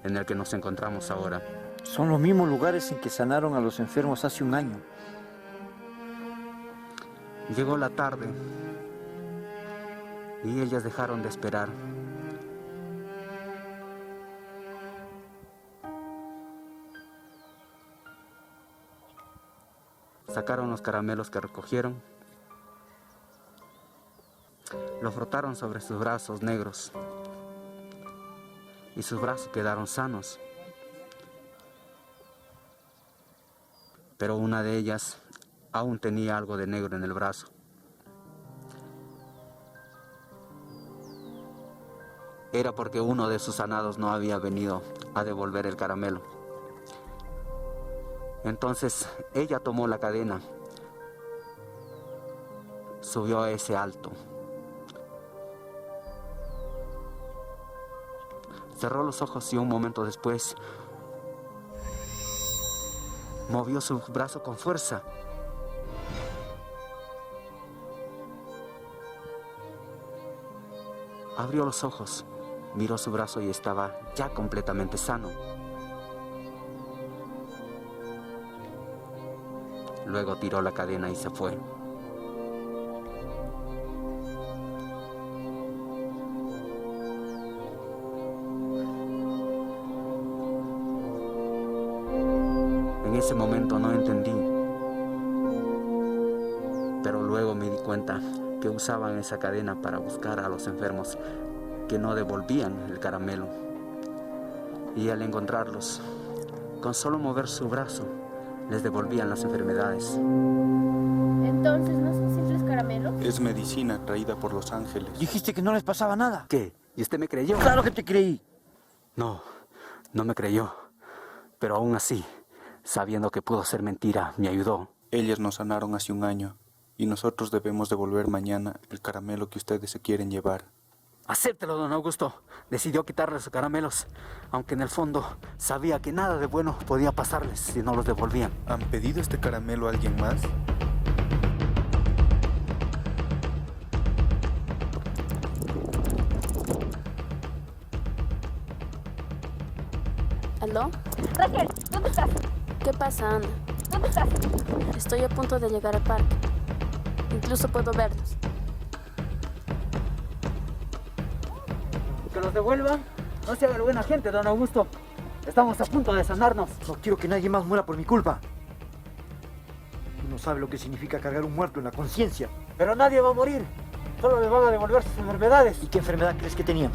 en el que nos encontramos ahora. Son los mismos lugares en que sanaron a los enfermos hace un año. Llegó la tarde y ellas dejaron de esperar. Sacaron los caramelos que recogieron, los frotaron sobre sus brazos negros y sus brazos quedaron sanos. Pero una de ellas aún tenía algo de negro en el brazo. Era porque uno de sus sanados no había venido a devolver el caramelo. Entonces ella tomó la cadena, subió a ese alto, cerró los ojos y un momento después movió su brazo con fuerza. Abrió los ojos, miró su brazo y estaba ya completamente sano. Luego tiró la cadena y se fue. En ese momento no entendí, pero luego me di cuenta que usaban esa cadena para buscar a los enfermos que no devolvían el caramelo. Y al encontrarlos, con solo mover su brazo, les devolvían las enfermedades. Entonces, ¿no son simples caramelos? Es medicina traída por los ángeles. Dijiste que no les pasaba nada. ¿Qué? ¿Y usted me creyó? Claro que te creí. No, no me creyó. Pero aún así, sabiendo que pudo ser mentira, me ayudó. Ellas nos sanaron hace un año y nosotros debemos devolver mañana el caramelo que ustedes se quieren llevar. Acéptelo, don Augusto. Decidió quitarles sus caramelos, aunque en el fondo sabía que nada de bueno podía pasarles si no los devolvían. ¿Han pedido este caramelo a alguien más? ¿Aló? Raquel, ¿dónde estás? ¿Qué pasa, Ana? ¿Dónde estás? Estoy a punto de llegar al parque. Incluso puedo verlos. Que los devuelvan. No se haga la buena gente, don Augusto. Estamos a punto de sanarnos. No quiero que nadie más muera por mi culpa. Tú no sabes lo que significa cargar un muerto en la conciencia. Pero nadie va a morir. Solo les van a devolver sus enfermedades. ¿Y qué enfermedad crees que tenían?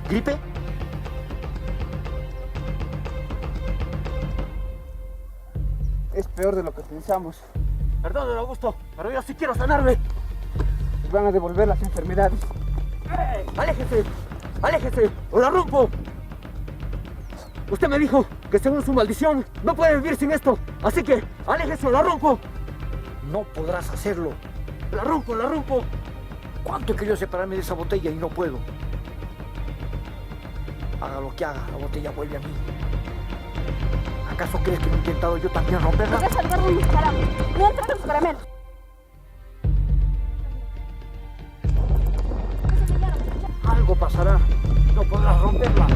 ¿Gripe? Es peor de lo que pensamos. Perdón, don Augusto, pero yo sí quiero sanarme. Les van a devolver las enfermedades. ¡Ey! ¡Aléjese! ¡Aléjese! ¡O la rompo! Usted me dijo que según su maldición no puede vivir sin esto. Así que, aléjese o la rompo. No podrás hacerlo. La rompo, la rompo. ¿Cuánto he querido separarme de esa botella y no puedo? Haga lo que haga, la botella vuelve a mí. ¿Acaso crees que no he intentado yo también romperla? Voy a salvar mis caramelos. No entran los caramelos. Algo pasará. No podrás romperla.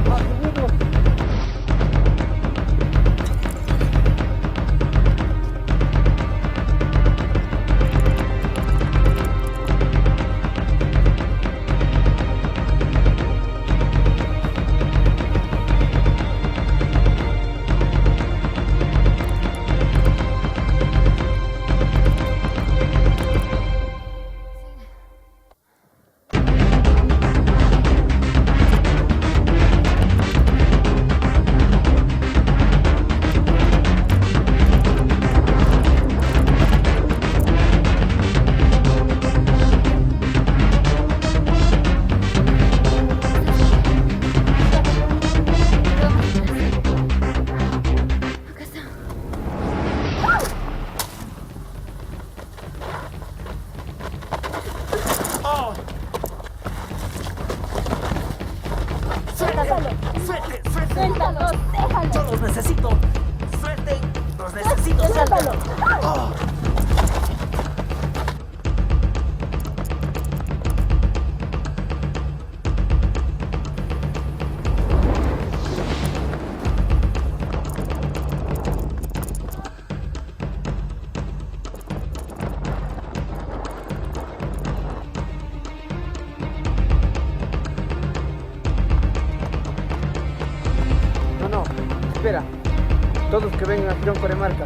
Suéltalos, déjalo. Yo los necesito. Suelten. Los necesito. Suéltalo. No, espera. Todos que vengan a Girón Coremarca.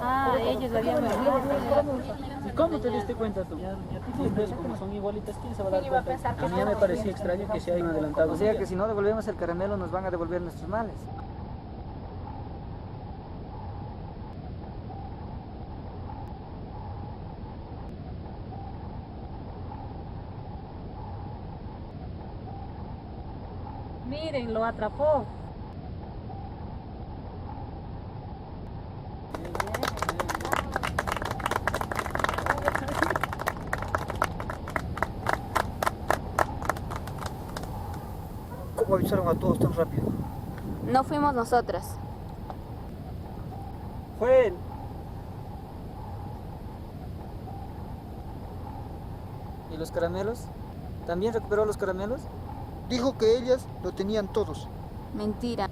Ah, ellos habían venido. ¿Y cómo te diste cuenta tú? Pues como son igualitas, ¿quién se va a dar cuenta? A mí ya me parecía extraño que se hayan adelantado. O sea que si no devolvemos el caramelo nos van a devolver nuestros males. Miren, lo atrapó. ¿Cómo avisaron a todos tan rápido? No fuimos nosotras. Fue él. ¿Y los caramelos? ¿También recuperó los caramelos? Dijo que ellas lo tenían todos. Mentira.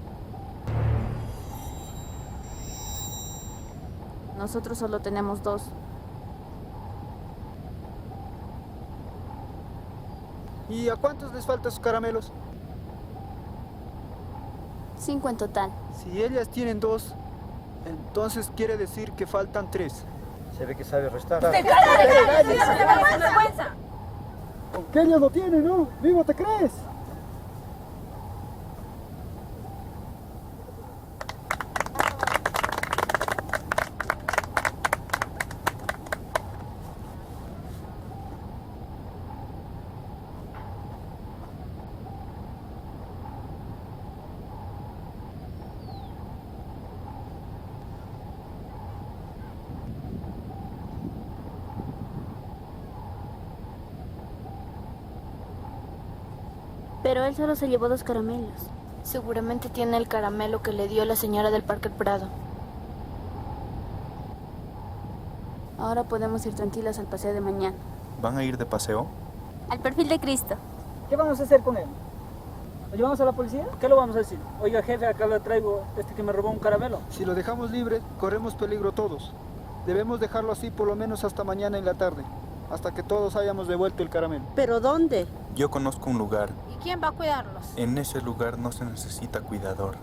Nosotros solo tenemos 2. ¿Y a cuántos les faltan sus caramelos? 5 en total. Si ellas tienen 2, entonces quiere decir que faltan 3. Se ve que sabe restar. Aunque ellas lo tienen, ¿no? ¿Vivo te crees? Pero él solo se llevó 2 caramelos. Seguramente tiene el caramelo que le dio la señora del Parque El Prado. Ahora podemos ir tranquilas al paseo de mañana. ¿Van a ir de paseo? Al perfil de Cristo. ¿Qué vamos a hacer con él? ¿Lo llevamos a la policía? ¿Qué lo vamos a decir? Oiga, jefe, acá le traigo que me robó un caramelo. Si lo dejamos libre, corremos peligro todos. Debemos dejarlo así por lo menos hasta mañana en la tarde, hasta que todos hayamos devuelto el caramelo. ¿Pero dónde? Yo conozco un lugar. ¿Y quién va a cuidarlos? En ese lugar no se necesita cuidador.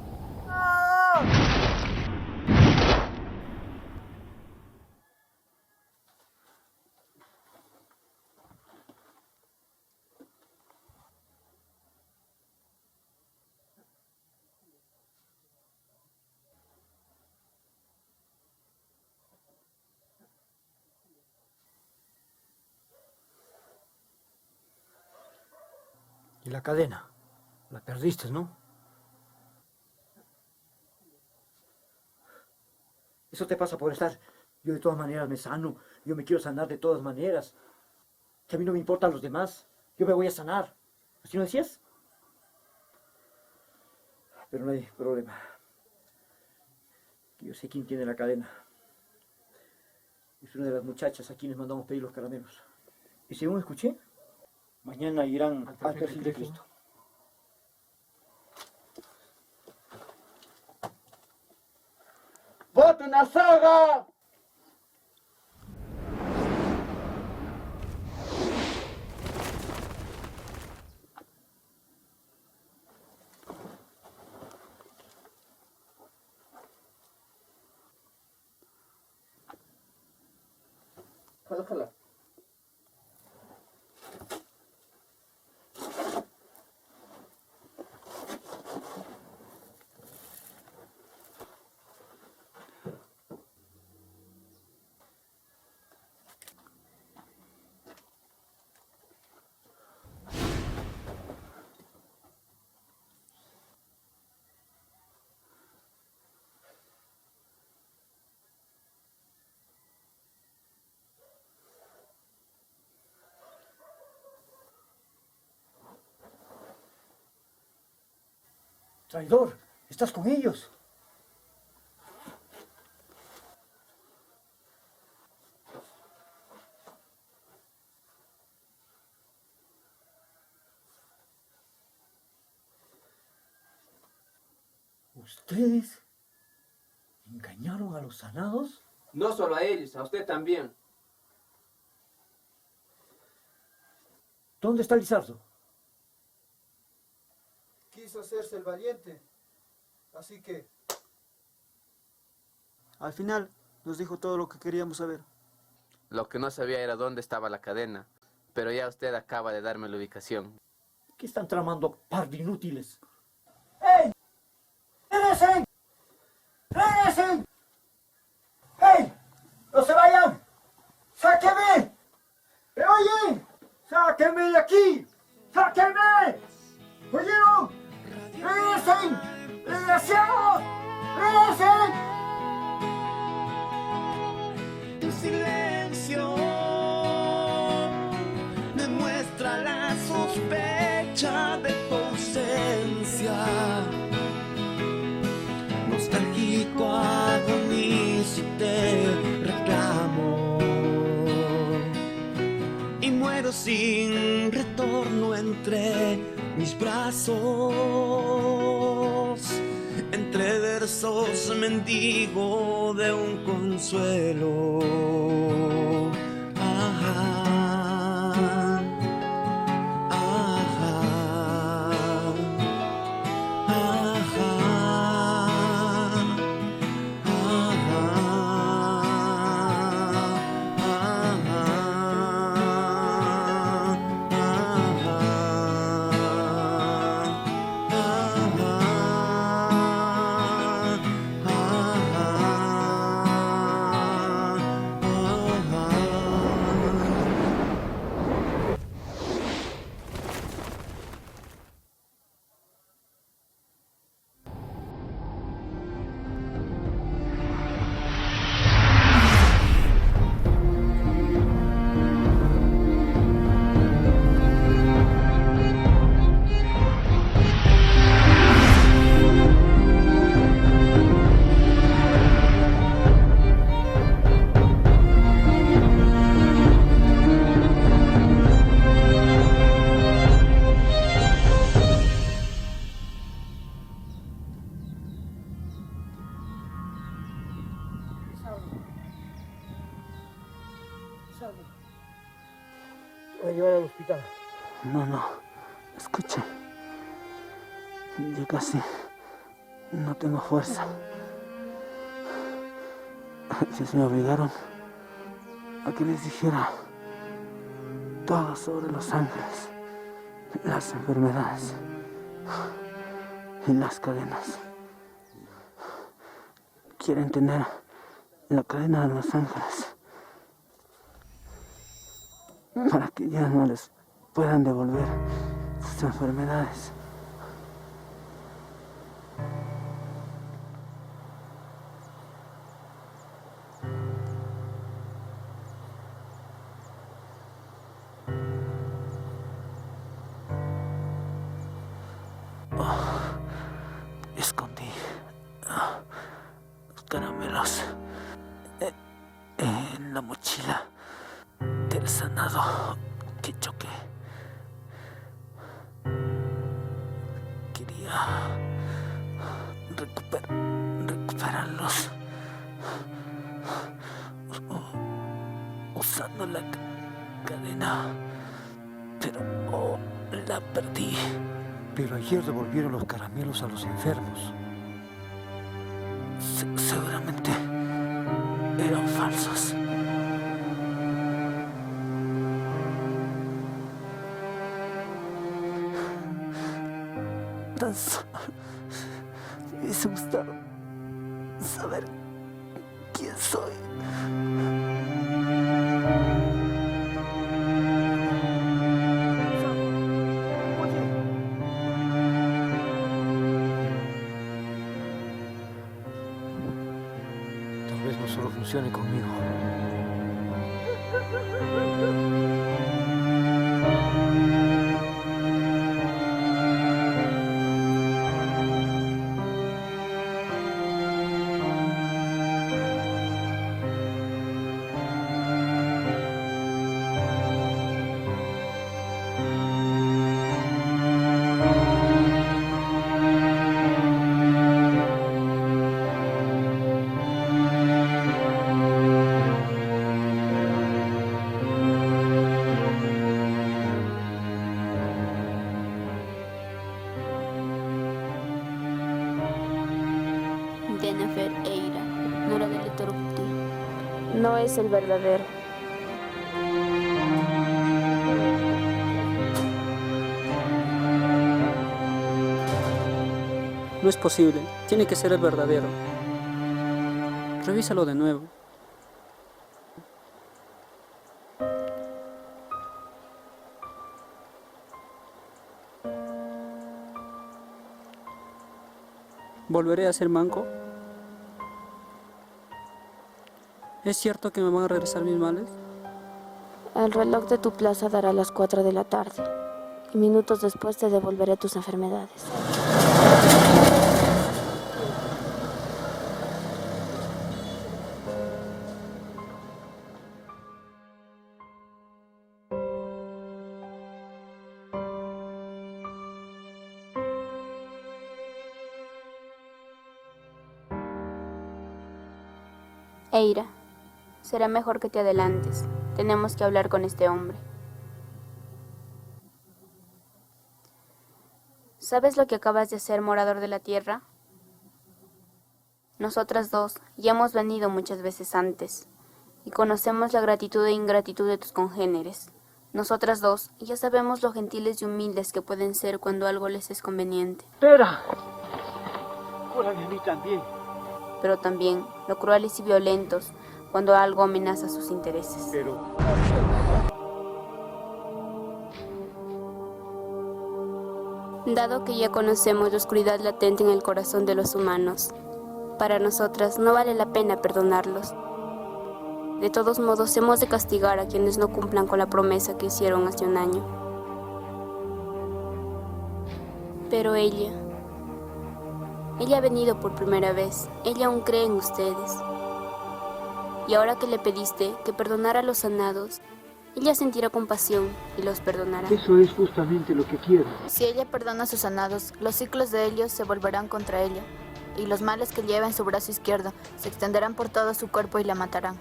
¿Y la cadena? La perdiste, ¿no? Eso te pasa por estar... Yo de todas maneras me sano. Yo me quiero sanar de todas maneras. Que a mí no me importan los demás. Yo me voy a sanar. ¿Así no decías? Pero no hay problema. Yo sé quién tiene la cadena. Es una de las muchachas a quienes mandamos pedir los caramelos. Y según escuché, mañana irán al perfil de Cristo. ¡Bota una saga! Jala. Traidor, estás con ellos. ¿Ustedes engañaron a los sanados? No solo a ellos, a usted también. ¿Dónde está Lizardo? Quiso hacerse el valiente, así que... Al final nos dijo todo lo que queríamos saber. Lo que no sabía era dónde estaba la cadena, pero ya usted acaba de darme la ubicación. ¿Qué están tramando, par de inútiles? ¡Ey! ¡Regresen! ¡Regresen! ¡Ey! ¡No se vayan! ¡Sáquenme! ¿Me oyen? ¡Sáquenme de aquí! ¡Sáquenme! ¿Oyeron? ¡Regresen! ¡Desgraciados! ¡Regresen! Tu silencio demuestra la sospecha de tu ausencia. Nostálgico agonizo y te reclamo, y muero sin retorno entre mis brazos, entre versos mendigo de un consuelo. Voy a llevar al hospital. No. Escuche. Ya casi no tengo fuerza. Ellos me obligaron a que les dijera todo sobre los ángeles, las enfermedades y las cadenas. Quieren tener la cadena de los ángeles para que ya no les puedan devolver sus enfermedades. Escondí los caramelos en la mochila del sanado que choqué. Quería recuperarlos usando la cadena, pero la perdí. Pero ayer devolvieron los caramelos a los enfermos. Seguramente eran falsos. Tan solo me hubiese gustado saber quién soy. Tal vez no solo funcione conmigo. Dennefer Eira, Nora del Etorupti. No es el verdadero. No es posible, tiene que ser el verdadero. Revísalo de nuevo. ¿Volveré a ser manco? ¿Es cierto que me van a regresar mis males? El reloj de tu plaza dará las 4 de la tarde y minutos después te devolveré tus enfermedades. Eira, será mejor que te adelantes. Tenemos que hablar con este hombre. ¿Sabes lo que acabas de hacer, morador de la tierra? Nosotras dos ya hemos venido muchas veces antes y conocemos la gratitud e ingratitud de tus congéneres. Nosotras dos ya sabemos lo gentiles y humildes que pueden ser cuando algo les es conveniente. ¡Espera! Cúrame a mí también. Pero también lo crueles y violentos cuando algo amenaza sus intereses. Dado que ya conocemos la oscuridad latente en el corazón de los humanos, para nosotras no vale la pena perdonarlos. De todos modos, hemos de castigar a quienes no cumplan con la promesa que hicieron hace un año. Pero ella ha venido por primera vez. Ella aún cree en ustedes. Y ahora que le pediste que perdonara a los sanados, ella sentirá compasión y los perdonará. Eso es justamente lo que quiero. Si ella perdona a sus sanados, los ciclos de ellos se volverán contra ella, y los males que lleva en su brazo izquierdo se extenderán por todo su cuerpo y la matarán.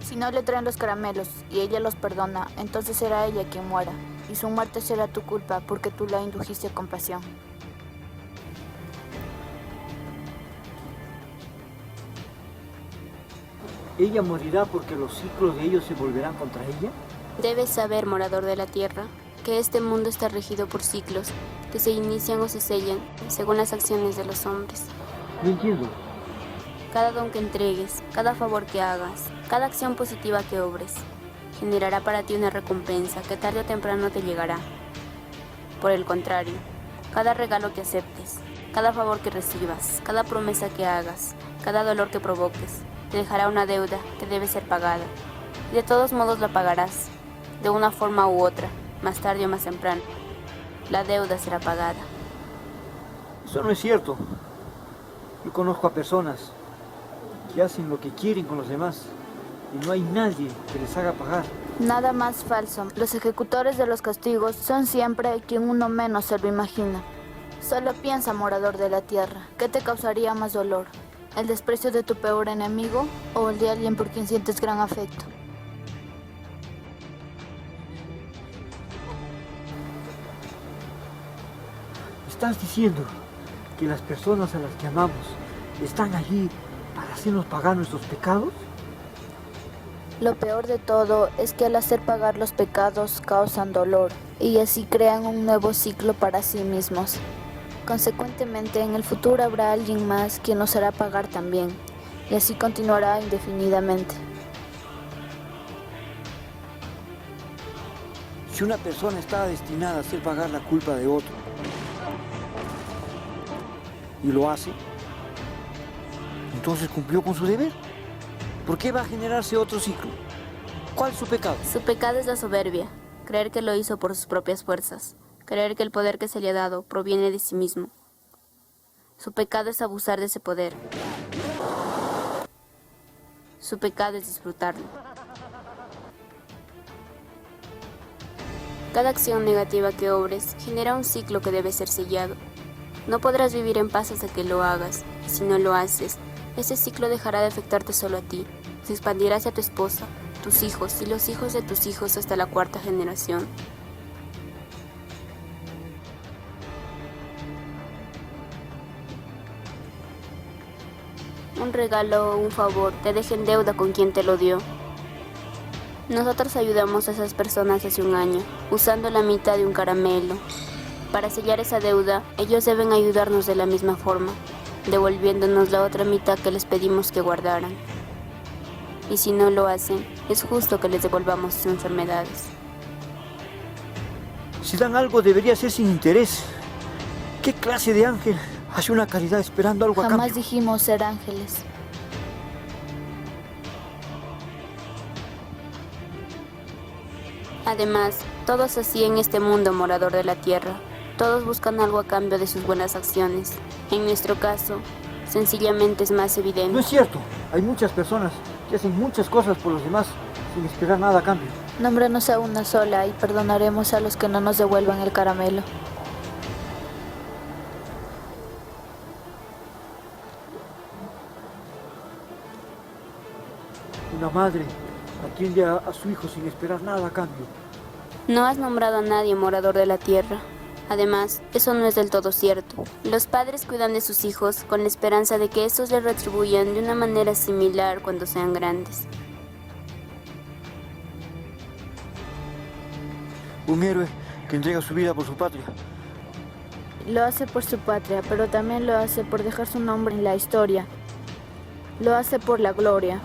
Si no le traen los caramelos y ella los perdona, entonces será ella quien muera, y su muerte será tu culpa porque tú la indujiste a compasión. ¿Ella morirá porque los ciclos de ellos se volverán contra ella? Debes saber, morador de la tierra, que este mundo está regido por ciclos que se inician o se sellan según las acciones de los hombres. No entiendo. Cada don que entregues, cada favor que hagas, cada acción positiva que obres, generará para ti una recompensa que tarde o temprano te llegará. Por el contrario, cada regalo que aceptes, cada favor que recibas, cada promesa que hagas, cada dolor que provoques, te dejará una deuda que debe ser pagada. Y de todos modos la pagarás, de una forma u otra, más tarde o más temprano. La deuda será pagada. Eso no es cierto. Yo conozco a personas que hacen lo que quieren con los demás y no hay nadie que les haga pagar. Nada más falso. Los ejecutores de los castigos son siempre quien uno menos se lo imagina. Solo piensa, morador de la tierra, ¿qué te causaría más dolor? ¿El desprecio de tu peor enemigo o el de alguien por quien sientes gran afecto? ¿Estás diciendo que las personas a las que amamos están allí para hacernos pagar nuestros pecados? Lo peor de todo es que al hacer pagar los pecados causan dolor y así crean un nuevo ciclo para sí mismos. Consecuentemente, en el futuro habrá alguien más quien nos hará pagar también, y así continuará indefinidamente. Si una persona está destinada a hacer pagar la culpa de otro y lo hace, entonces cumplió con su deber. ¿Por qué va a generarse otro ciclo? ¿Cuál es su pecado? Su pecado es la soberbia, creer que lo hizo por sus propias fuerzas, creer que el poder que se le ha dado proviene de sí mismo. Su pecado es abusar de ese poder. Su pecado es disfrutarlo. Cada acción negativa que obres genera un ciclo que debe ser sellado. No podrás vivir en paz hasta que lo hagas. Si no lo haces, ese ciclo dejará de afectarte solo a ti. Se expandirá hacia tu esposa, tus hijos y los hijos de tus hijos hasta la 4ª generación. Un regalo o un favor te deja en deuda con quien te lo dio. Nosotros ayudamos a esas personas hace un año, usando la mitad de un caramelo. Para sellar esa deuda, ellos deben ayudarnos de la misma forma, devolviéndonos la otra mitad que les pedimos que guardaran. Y si no lo hacen, es justo que les devolvamos sus enfermedades. Si dan algo, debería ser sin interés. ¿Qué clase de ángel hace una caridad esperando algo a cambio? Jamás dijimos ser ángeles. Además, todos así en este mundo morador de la tierra. Todos buscan algo a cambio de sus buenas acciones. En nuestro caso, sencillamente es más evidente. No es cierto. Hay muchas personas que hacen muchas cosas por los demás sin esperar nada a cambio. Nómbranos a una sola y perdonaremos a los que no nos devuelvan el caramelo. Una madre atiende a su hijo sin esperar nada a cambio. No has nombrado a nadie morador de la tierra. Además, eso no es del todo cierto. Los padres cuidan de sus hijos con la esperanza de que estos les retribuyan de una manera similar cuando sean grandes. Un héroe que entrega su vida por su patria. Lo hace por su patria, pero también lo hace por dejar su nombre en la historia. Lo hace por la gloria.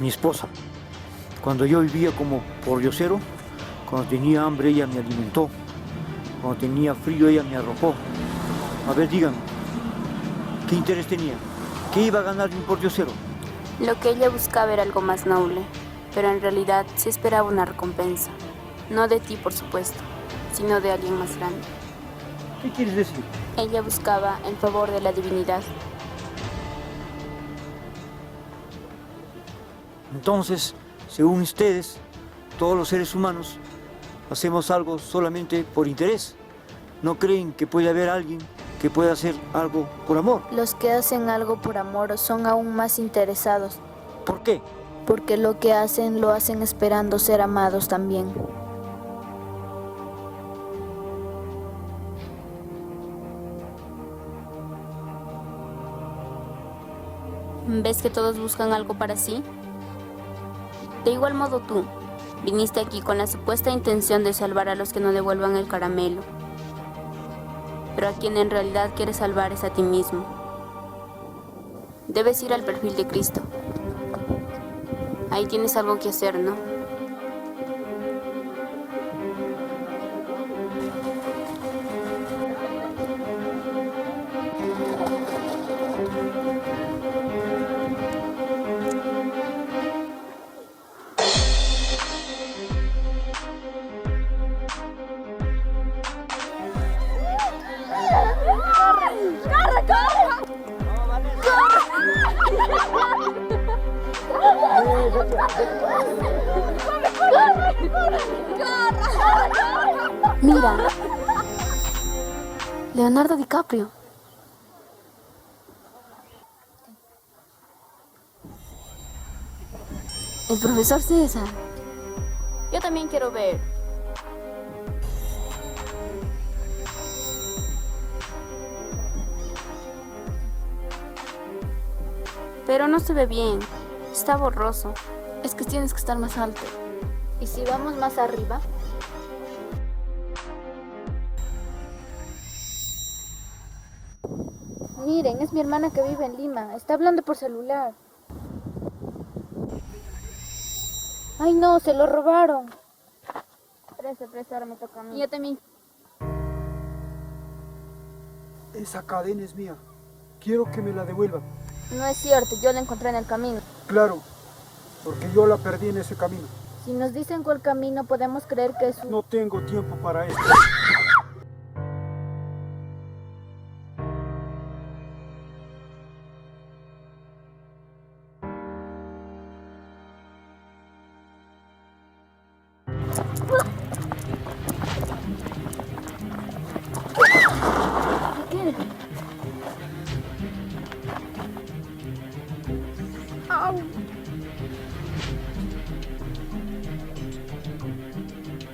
Mi esposa. Cuando yo vivía como pordiosero, cuando tenía hambre ella me alimentó, cuando tenía frío ella me arropó. A ver, díganme, ¿qué interés tenía? ¿Qué iba a ganar de un pordiosero? Lo que ella buscaba era algo más noble, pero en realidad sí esperaba una recompensa. No de ti, por supuesto, sino de alguien más grande. ¿Qué quieres decir? Ella buscaba el favor de la divinidad. Entonces, según ustedes, todos los seres humanos hacemos algo solamente por interés. ¿No creen que puede haber alguien que pueda hacer algo por amor? Los que hacen algo por amor son aún más interesados. ¿Por qué? Porque lo que hacen lo hacen esperando ser amados también. ¿Ves que todos buscan algo para sí? De igual modo tú, viniste aquí con la supuesta intención de salvar a los que no devuelvan el caramelo. Pero a quien en realidad quieres salvar es a ti mismo. Debes ir al perfil de Cristo. Ahí tienes algo que hacer, ¿no? Mira, Leonardo DiCaprio. El profesor César. Yo también quiero ver. Pero no se ve bien. Está borroso. Es que tienes que estar más alto. ¿Y si vamos más arriba? Miren, es mi hermana que vive en Lima. Está hablando por celular. Ay, no, se lo robaron. Presta, ahora me toca a mí. Yo también. Esa cadena es mía. Quiero que me la devuelvan. No es cierto, yo la encontré en el camino. Claro, porque yo la perdí en ese camino. Si nos dicen cuál camino, podemos creer que es un... No tengo tiempo para esto.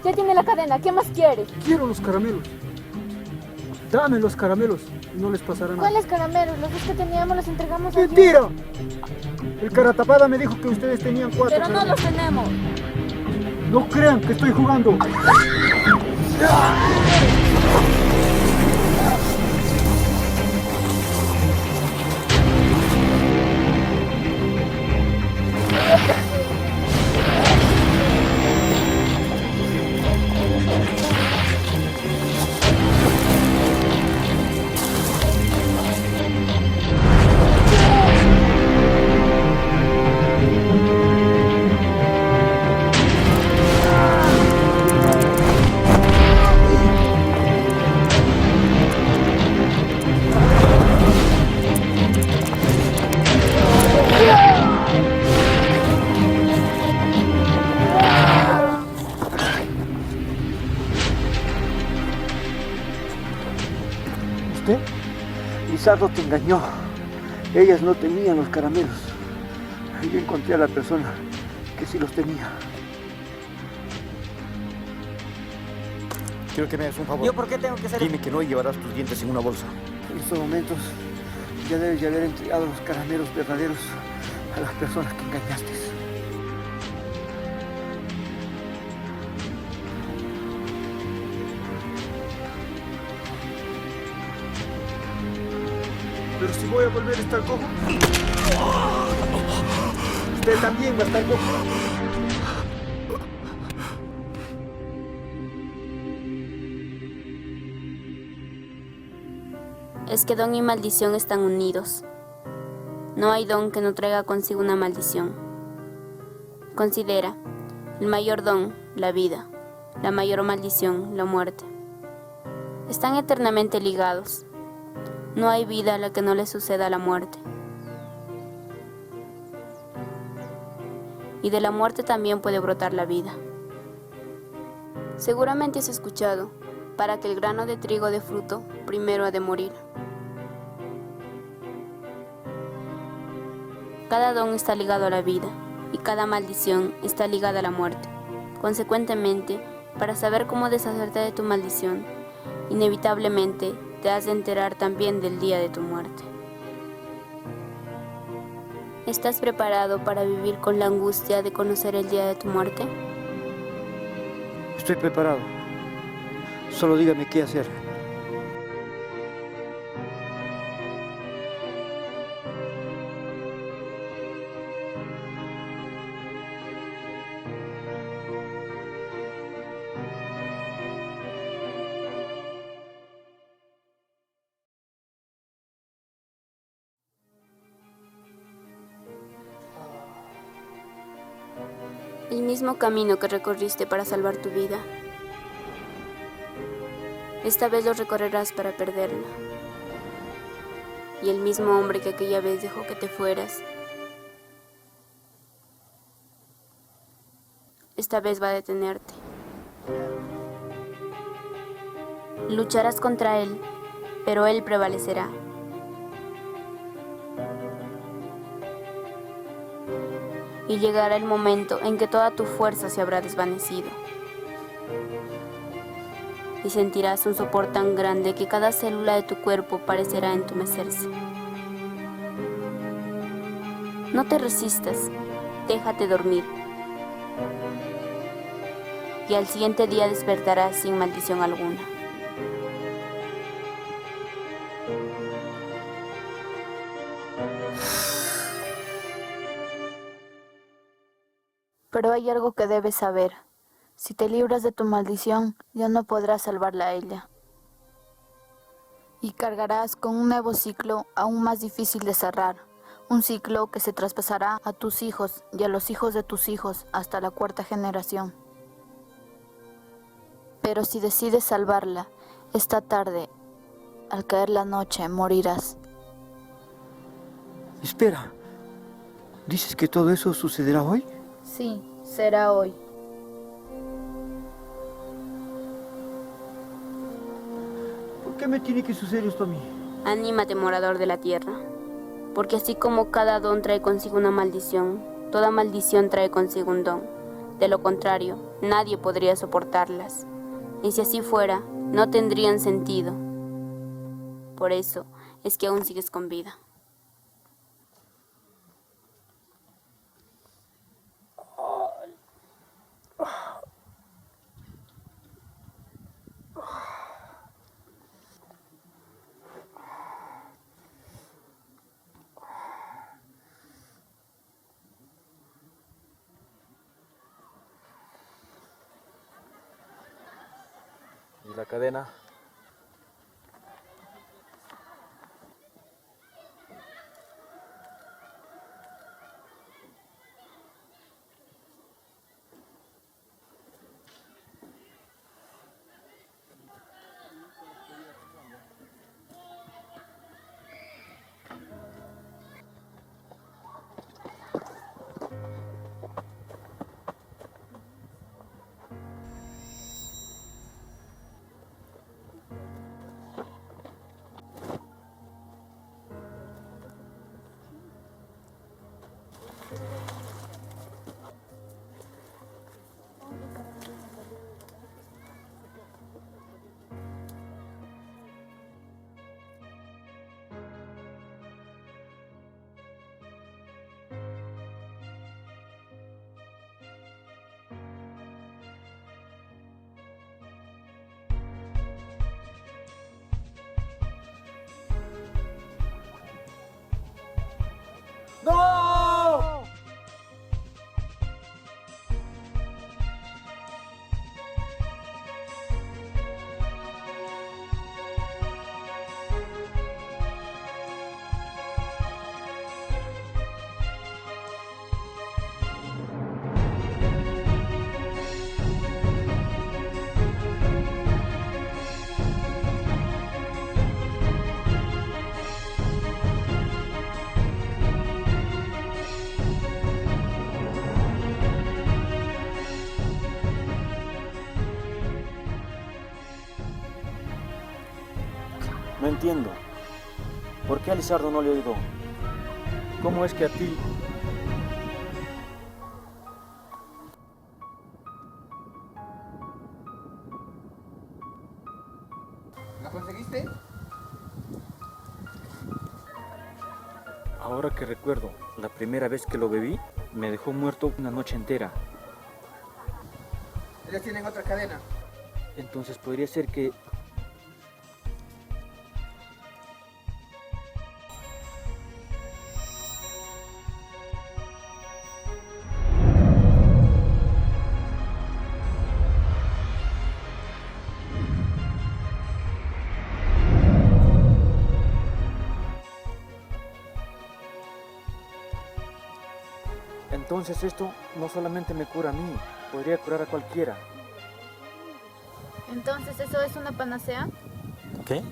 Ya tiene la cadena, ¿qué más quiere? Quiero los caramelos. Dame los caramelos y no les pasará nada. ¿Cuáles caramelos? Los dos que teníamos los entregamos ayer. ¡Mentira! El caratapada me dijo que ustedes tenían 4 Pero no los tenemos. No crean que estoy jugando. ¿Viste? Lizardo te engañó. Ellas no tenían los caramelos. Yo encontré a la persona que sí los tenía. Quiero que me hagas un favor. ¿Yo por qué tengo que ser? Dime que no llevarás tus dientes en una bolsa. En estos momentos ya debes de haber entregado los caramelos verdaderos a las personas que engañaste. Pero si voy a volver a estar cojo, usted también va a estar cojo. Es que don y maldición están unidos. No hay don que no traiga consigo una maldición. Considera, el mayor don, la vida, la mayor maldición, la muerte. Están eternamente ligados. No hay vida a la que no le suceda la muerte. Y de la muerte también puede brotar la vida. Seguramente has escuchado, para que el grano de trigo dé fruto, primero ha de morir. Cada don está ligado a la vida y cada maldición está ligada a la muerte. Consecuentemente, para saber cómo deshacerte de tu maldición, inevitablemente te has de enterar también del día de tu muerte. ¿Estás preparado para vivir con la angustia de conocer el día de tu muerte? Estoy preparado. Solo dígame qué hacer. El mismo camino que recorriste para salvar tu vida, esta vez lo recorrerás para perderla. Y el mismo hombre que aquella vez dejó que te fueras, esta vez va a detenerte. Lucharás contra él, pero él prevalecerá. Y llegará el momento en que toda tu fuerza se habrá desvanecido. Y sentirás un sopor tan grande que cada célula de tu cuerpo parecerá entumecerse. No te resistas, déjate dormir. Y al siguiente día despertarás sin maldición alguna. Pero hay algo que debes saber. Si te libras de tu maldición, ya no podrás salvarla a ella. Y cargarás con un nuevo ciclo aún más difícil de cerrar. Un ciclo que se traspasará a tus hijos y a los hijos de tus hijos hasta la 4ª generación. Pero si decides salvarla, esta tarde, al caer la noche, morirás. Espera. ¿Dices que todo eso sucederá hoy? Sí, será hoy. ¿Por qué me tiene que suceder esto a mí? Anímate, morador de la tierra, porque así como cada don trae consigo una maldición, toda maldición trae consigo un don. De lo contrario, nadie podría soportarlas. Y si así fuera, no tendrían sentido. Por eso es que aún sigues con vida. ¿Y la cadena? No entiendo. ¿Por qué a Lizardo no le ayudó? ¿Cómo es que a ti? ¿Lo conseguiste? Ahora que recuerdo, la primera vez que lo bebí, me dejó muerto una noche entera. Ellos tienen otra cadena. Entonces podría ser que... Entonces esto no solamente me cura a mí, podría curar a cualquiera. Entonces, ¿eso es una panacea? ¿Qué?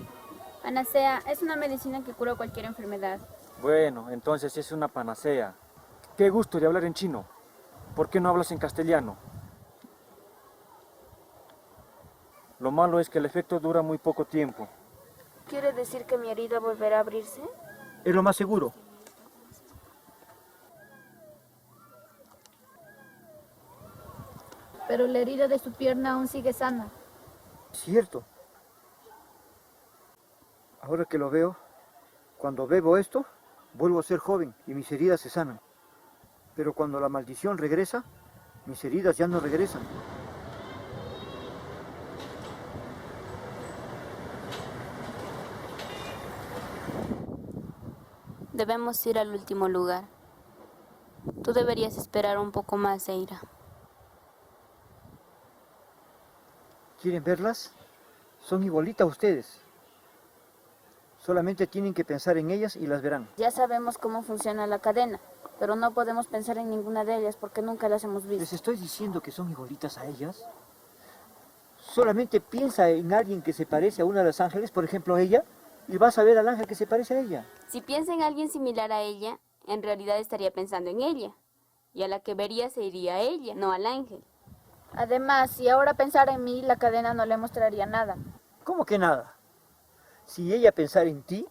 Panacea es una medicina que cura cualquier enfermedad. Bueno, entonces es una panacea. Qué gusto de hablar en chino. ¿Por qué no hablas en castellano? Lo malo es que el efecto dura muy poco tiempo. ¿Quiere decir que mi herida volverá a abrirse? Es lo más seguro. Pero la herida de su pierna aún sigue sana. Cierto. Ahora que lo veo, cuando bebo esto, vuelvo a ser joven y mis heridas se sanan. Pero cuando la maldición regresa, mis heridas ya no regresan. Debemos ir al último lugar. Tú deberías esperar un poco más, Eira. ¿Quieren verlas? Son igualitas a ustedes. Solamente tienen que pensar en ellas y las verán. Ya sabemos cómo funciona la cadena, pero no podemos pensar en ninguna de ellas porque nunca las hemos visto. ¿Les estoy diciendo que son igualitas a ellas? Solamente piensa en alguien que se parece a una de las ángeles, por ejemplo ella, y vas a ver al ángel que se parece a ella. Si piensa en alguien similar a ella, en realidad estaría pensando en ella. Y a la que vería se iría a ella, no al ángel. Además, si ahora pensara en mí, la cadena no le mostraría nada. ¿Cómo que nada? Si ella pensara en ti,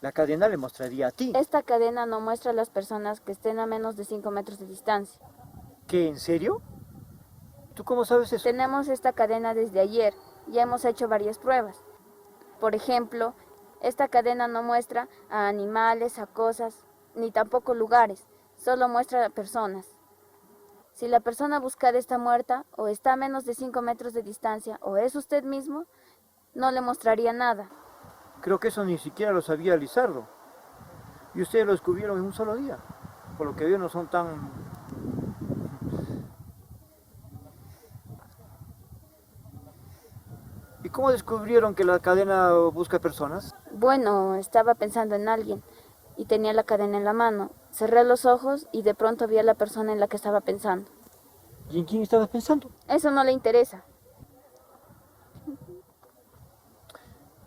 la cadena le mostraría a ti. Esta cadena no muestra a las personas que estén a menos de 5 metros de distancia. ¿Qué, en serio? ¿Tú cómo sabes eso? Tenemos esta cadena desde ayer. Ya hemos hecho varias pruebas. Por ejemplo, esta cadena no muestra a animales, a cosas, ni tampoco lugares. Solo muestra a personas. Si la persona buscada está muerta, o está a menos de 5 metros de distancia, o es usted mismo, no le mostraría nada. Creo que eso ni siquiera lo sabía Lizardo. Y ustedes lo descubrieron en un solo día. Por lo que veo no son tan... ¿Y cómo descubrieron que la cadena busca personas? Bueno, estaba pensando en alguien y tenía la cadena en la mano. Cerré los ojos y de pronto vi a la persona en la que estaba pensando. ¿Y en quién estabas pensando? Eso no le interesa.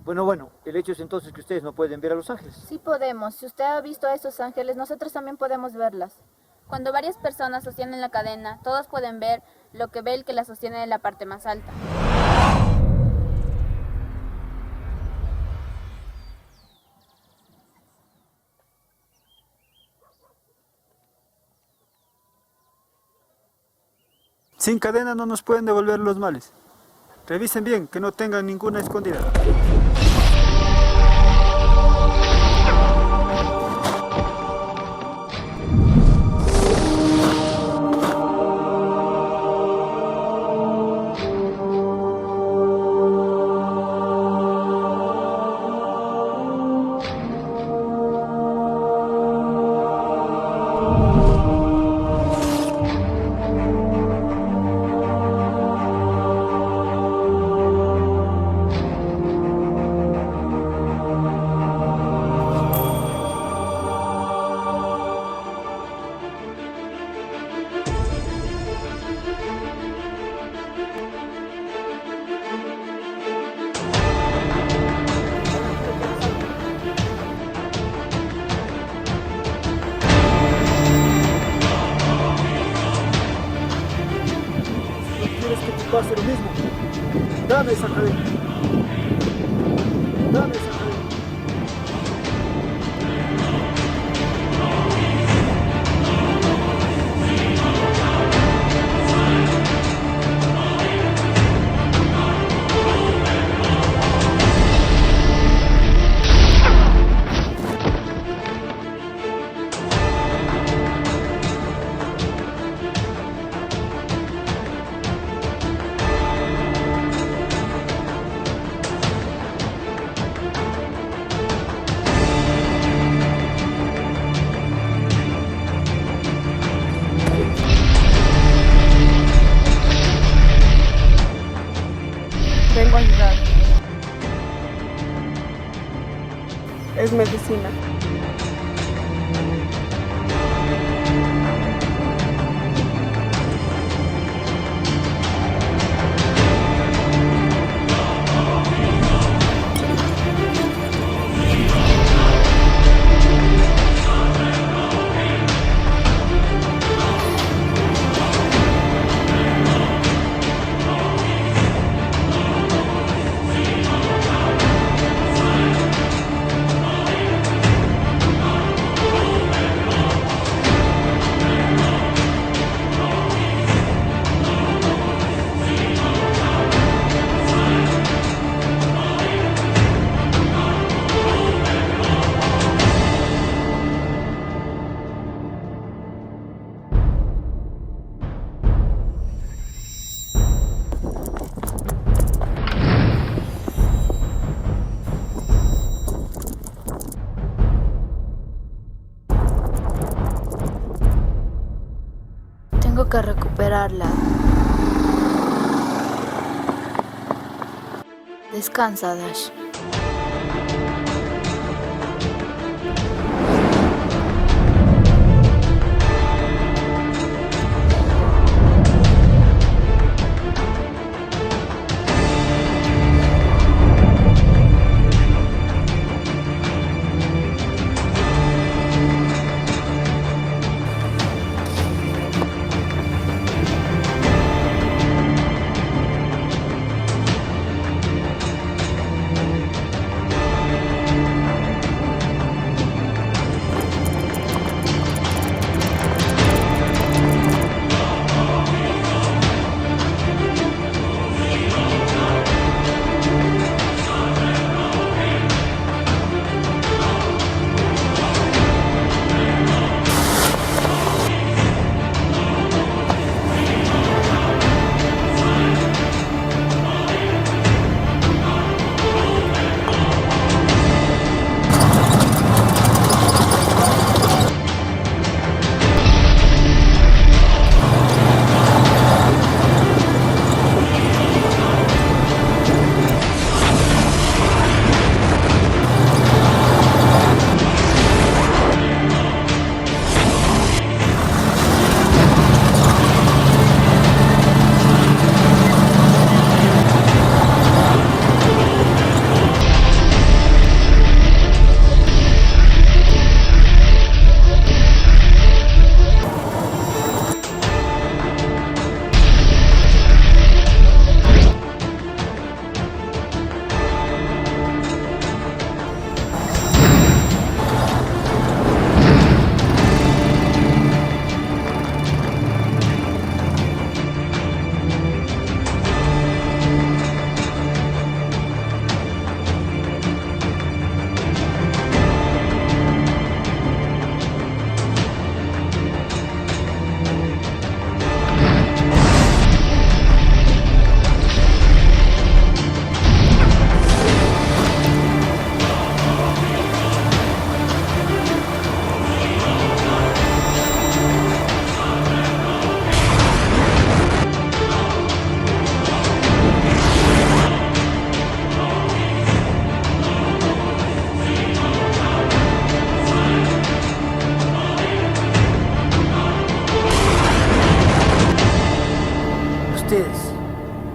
Bueno, el hecho es entonces que ustedes no pueden ver a los ángeles. Sí podemos. Si usted ha visto a esos ángeles, nosotros también podemos verlas. Cuando varias personas sostienen la cadena, todos pueden ver lo que ve el que la sostiene en la parte más alta. Sin cadena no nos pueden devolver los males. Revisen bien, que no tengan ninguna escondida. Pase lo mismo. Dame esa cadena. Dame esa cadena. es medicina. Tengo que recuperarla. Descansa, Dash.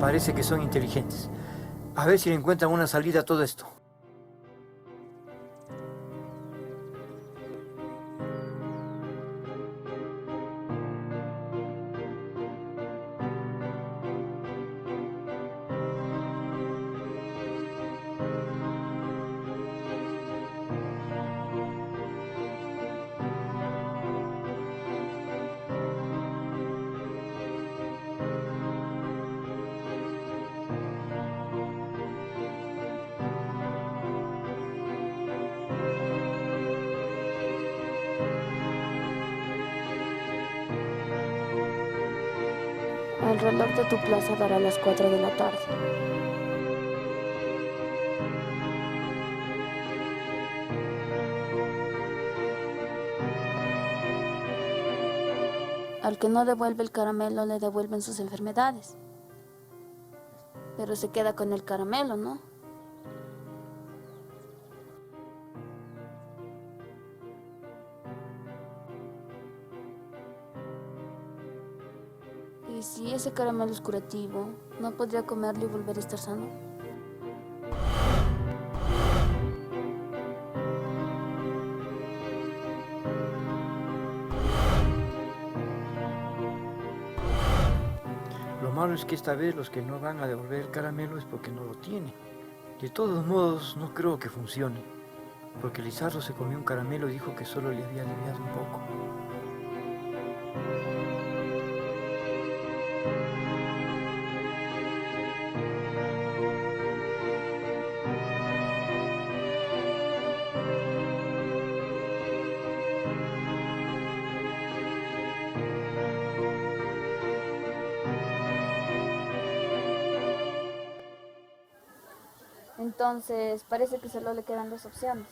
Parece que son inteligentes. A ver si le encuentran una salida a todo esto. El reloj de tu plaza dará las 4 de la tarde. Al que no devuelve el caramelo le devuelven sus enfermedades. Pero se queda con el caramelo, ¿no? ¿Y si ese caramelo es curativo? ¿No podría comerlo y volver a estar sano? Lo malo es que esta vez los que no van a devolver el caramelo es porque no lo tienen. De todos modos, no creo que funcione, porque Lizardo se comió un caramelo y dijo que solo le había aliviado un poco. Entonces, parece que solo le quedan dos opciones.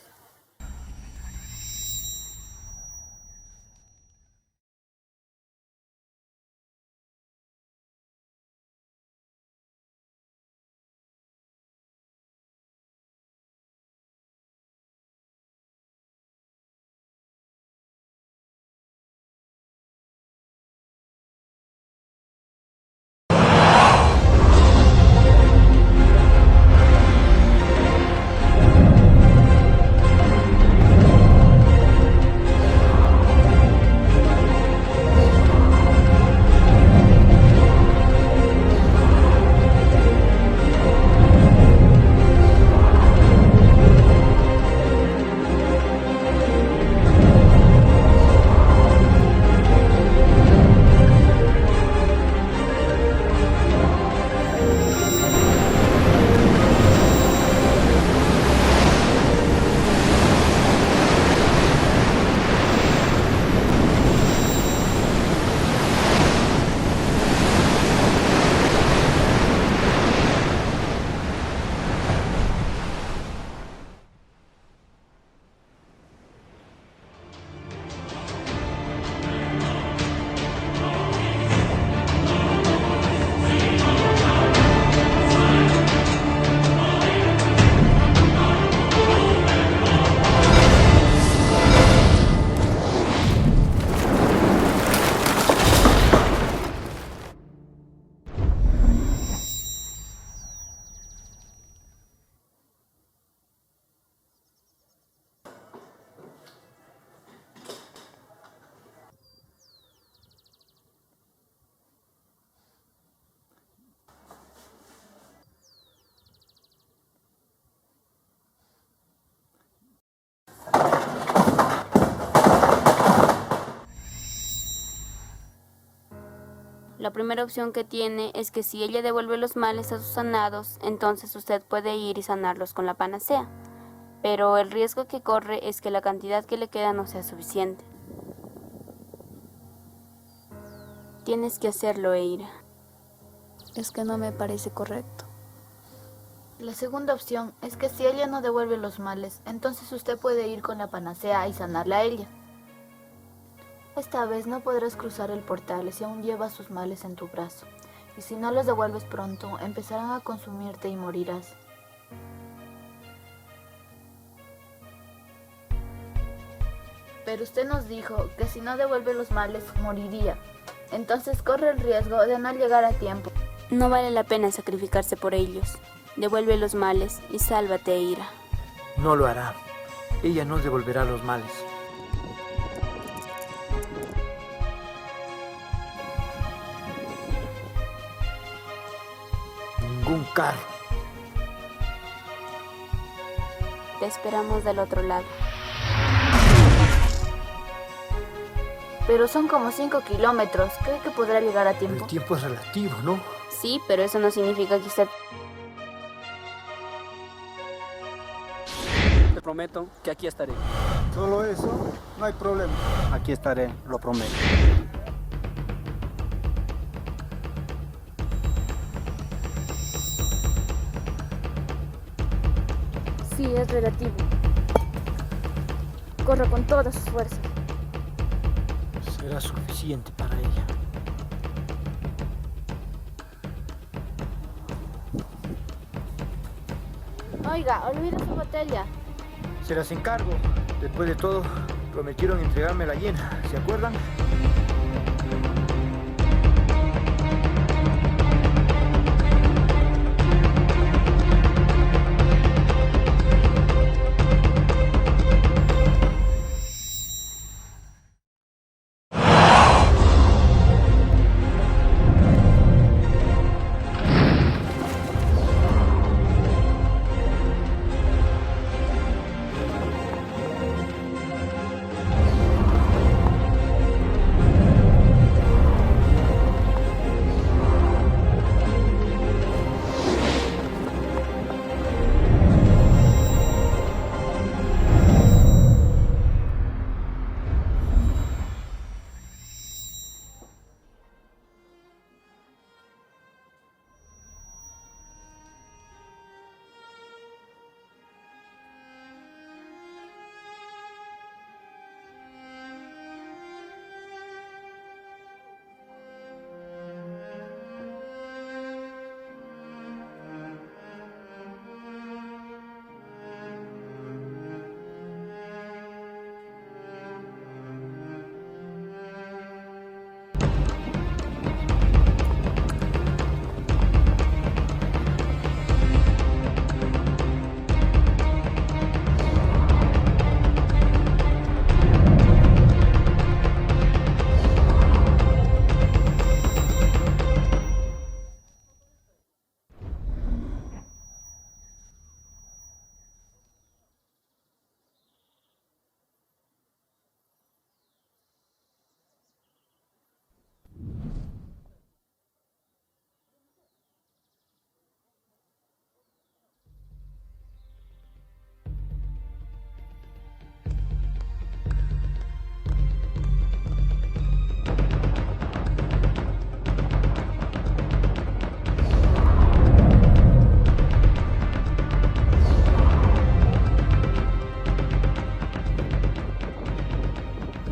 La primera opción que tiene es que si ella devuelve los males a sus sanados, entonces usted puede ir y sanarlos con la panacea. Pero el riesgo que corre es que la cantidad que le queda no sea suficiente. Tienes que hacerlo, Eira. Es que no me parece correcto. La segunda opción es que si ella no devuelve los males, entonces usted puede ir con la panacea y sanarla a ella. Esta vez no podrás cruzar el portal si aún llevas sus males en tu brazo. Y si no los devuelves pronto, empezarán a consumirte y morirás. Pero usted nos dijo que si no devuelve los males, moriría. Entonces corre el riesgo de no llegar a tiempo. No vale la pena sacrificarse por ellos. Devuelve los males y sálvate, Eira. No lo hará. Ella no devolverá los males. Ningún carro. Te esperamos del otro lado. Pero son como 5 kilómetros. ¿Cree que podrá llegar a tiempo? El tiempo es relativo, ¿no? Sí, pero eso no significa que usted... Te prometo que aquí estaré. Solo eso, no hay problema. Aquí estaré, lo prometo. Sí, es relativo. Corra con todas sus fuerzas. Será suficiente para ella. Oiga, olvida su botella. Se las encargo. Después de todo, prometieron entregarme la llena. ¿Se acuerdan?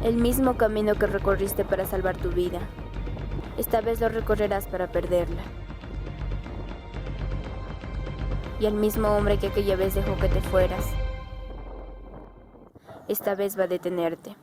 El mismo camino que recorriste para salvar tu vida. Esta vez lo recorrerás para perderla. Y el mismo hombre que aquella vez dejó que te fueras, esta vez va a detenerte.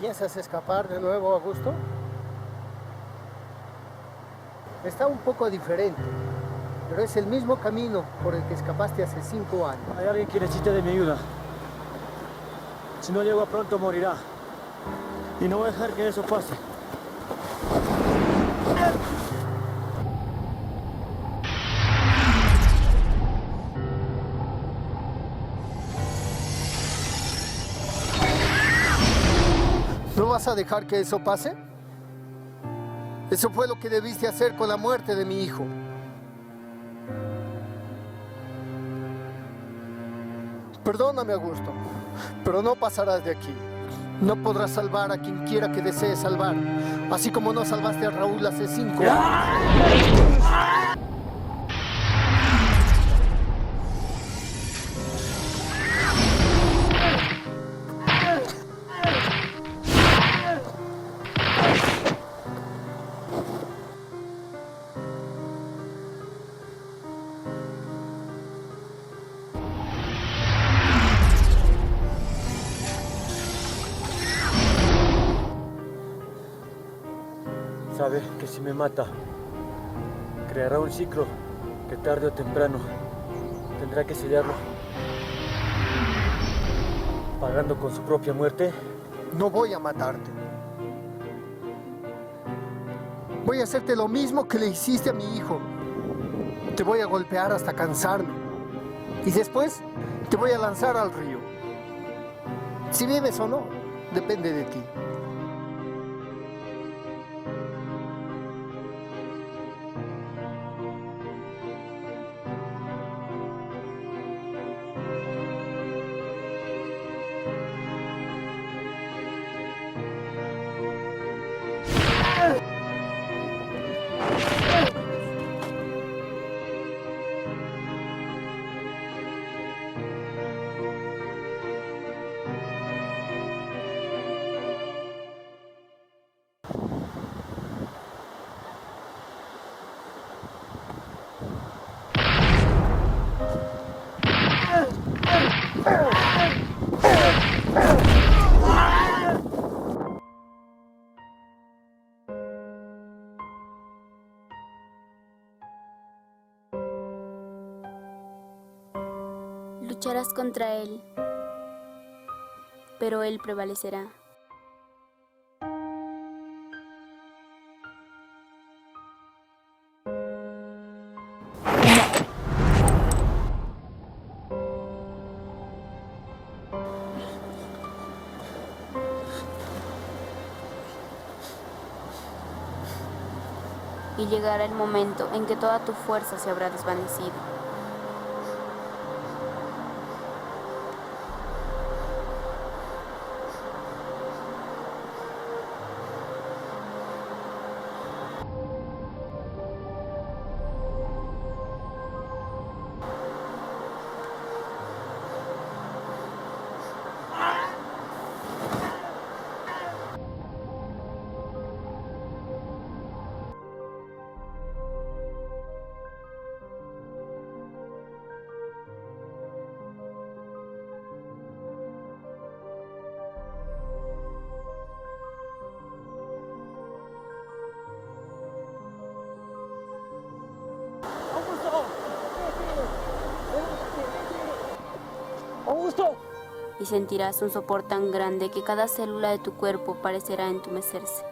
¿Piensas escapar de nuevo, Augusto? Está un poco diferente, pero es el mismo camino por el que escapaste hace 5 años. Hay alguien que necesita de mi ayuda. Si no llego a pronto, morirá. Y no voy a dejar que eso pase. ¿No vas a dejar que eso pase? Eso fue lo que debiste hacer con la muerte de mi hijo. Perdóname, Augusto, pero no pasarás de aquí. No podrás salvar a quien quiera que desees salvar, así como no salvaste a Raúl hace 5 años. Sabe que si me mata, creará un ciclo que tarde o temprano tendrá que sellarlo, pagando con su propia muerte. No voy a matarte. Voy a hacerte lo mismo que le hiciste a mi hijo. Te voy a golpear hasta cansarme. Y después te voy a lanzar al río. Si vives o no, depende de ti. Lucharás contra él, pero él prevalecerá. Y llegará el momento en que toda tu fuerza se habrá desvanecido. y sentirás un sopor tan grande que cada célula de tu cuerpo parecerá entumecerse.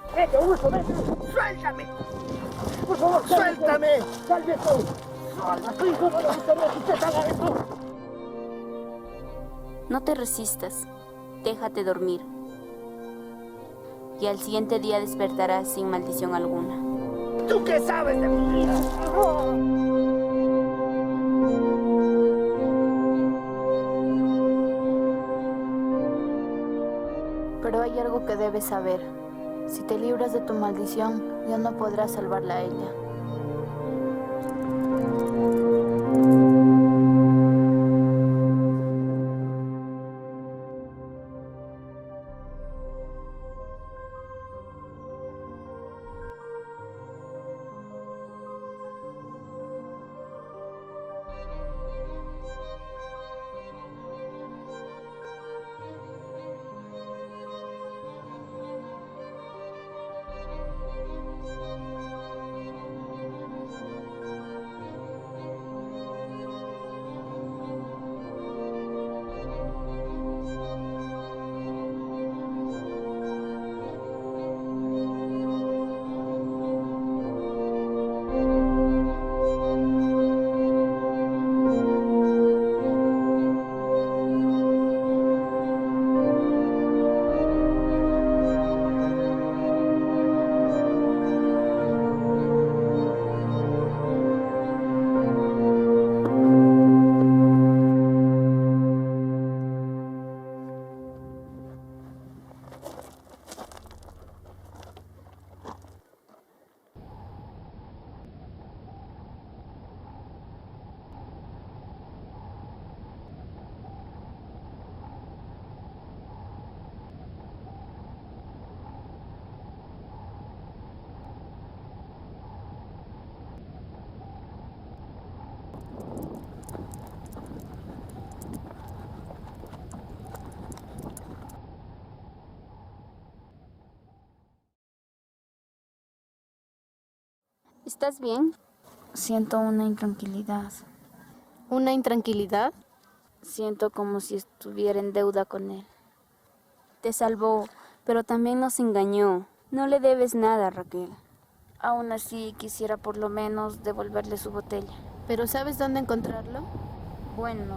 ¡Suéltame! ¡Por favor, suéltame! ¡Salve tú! No te resistas, déjate dormir. Y al siguiente día despertarás sin maldición alguna. ¿Tú qué sabes de mi vida? Pero hay algo que debes saber. Si te libras de tu maldición, ya no podrás salvarla a ella. ¿Estás bien? Siento una intranquilidad. ¿Una intranquilidad? Siento como si estuviera en deuda con él. Te salvó, pero también nos engañó. No le debes nada, Raquel. Aún así, quisiera por lo menos devolverle su botella. ¿Pero sabes dónde encontrarlo? Bueno,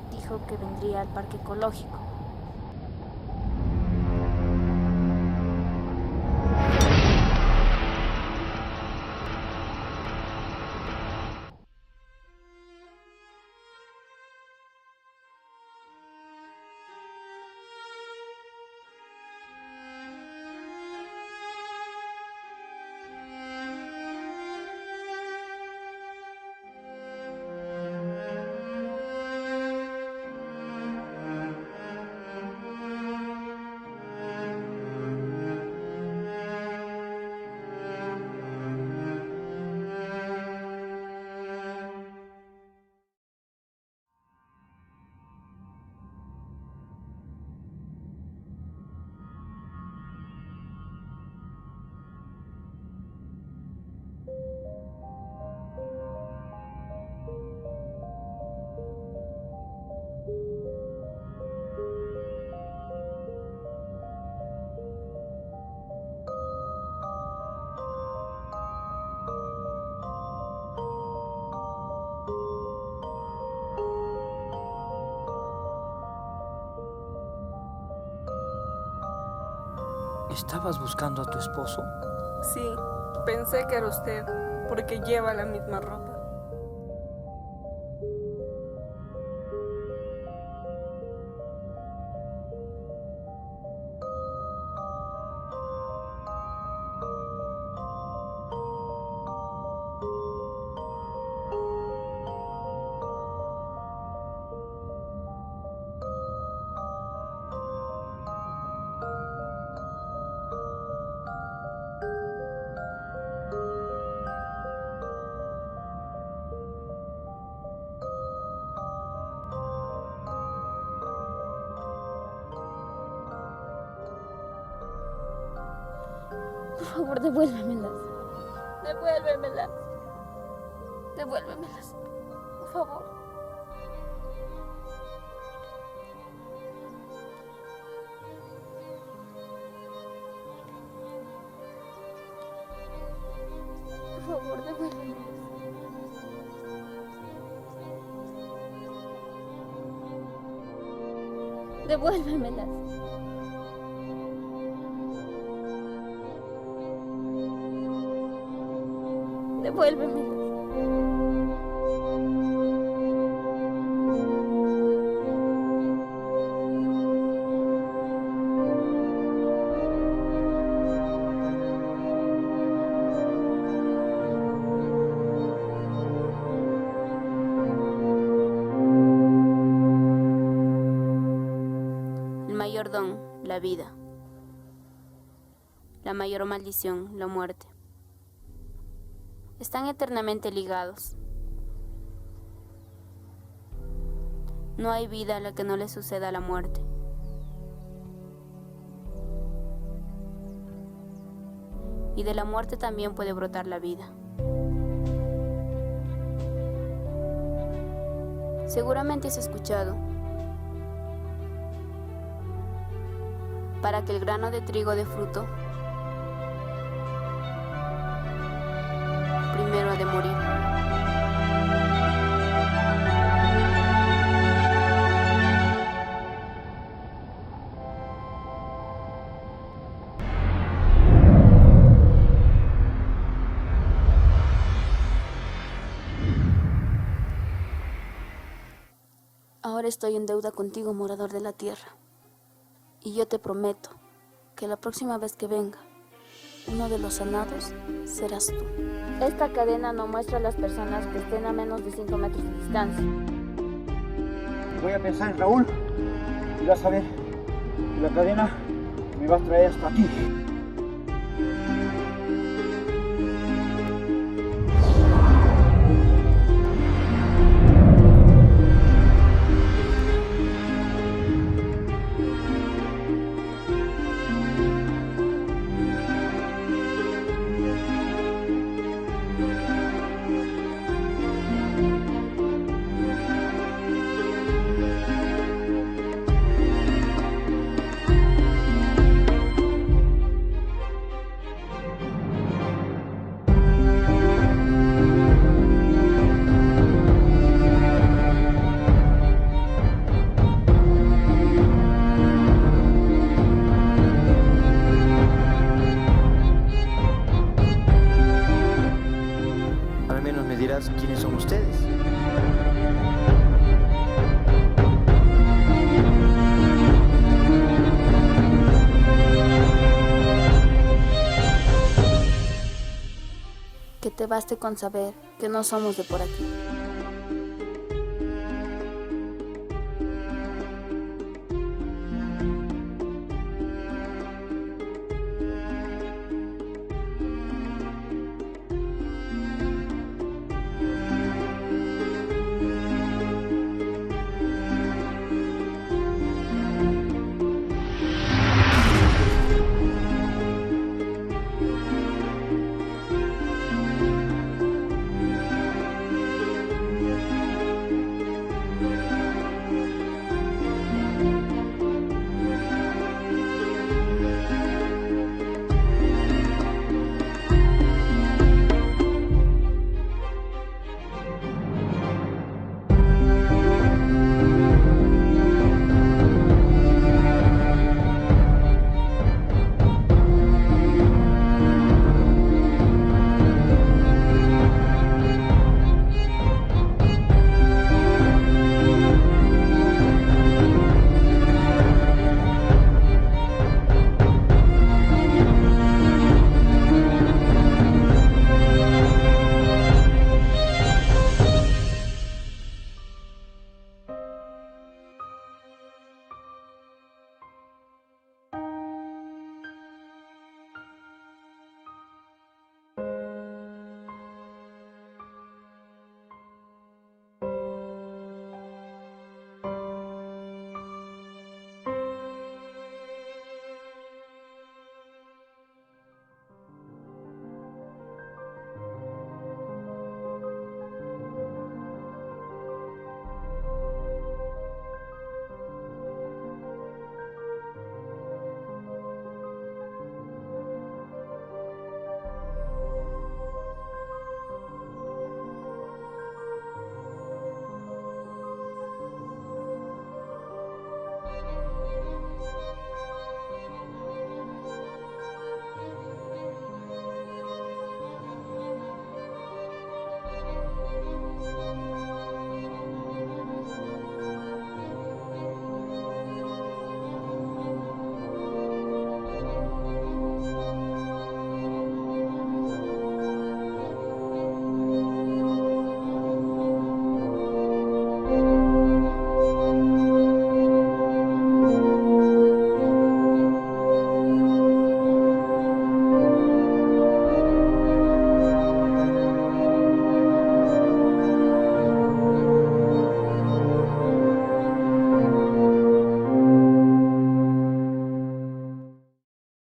dijo que vendría al parque ecológico. ¿Estabas buscando a tu esposo? Sí, pensé que era usted, porque lleva la misma ropa. Por favor, devuélvemelas. Devuélvemelas. Devuélvemelas. Por favor. favor, devuélvemelas. Devuélvemelas. Devuélvemelas. El mayor don, la vida. La mayor maldición, la muerte. Están eternamente ligados. No hay vida a la que no le suceda la muerte. Y de la muerte también puede brotar la vida. Seguramente has escuchado. Para que el grano de trigo dé fruto, primero ha de morir. Ahora estoy en deuda contigo, morador de la tierra. Y yo te prometo que la próxima vez que venga, uno de los sanados serás tú. Esta cadena no muestra a las personas que estén a menos de 5 metros de distancia. Voy a pensar en Raúl y vas a ver que la cadena me va a traer hasta aquí. Al menos me dirás quiénes son ustedes. Que te baste con saber que no somos de por aquí.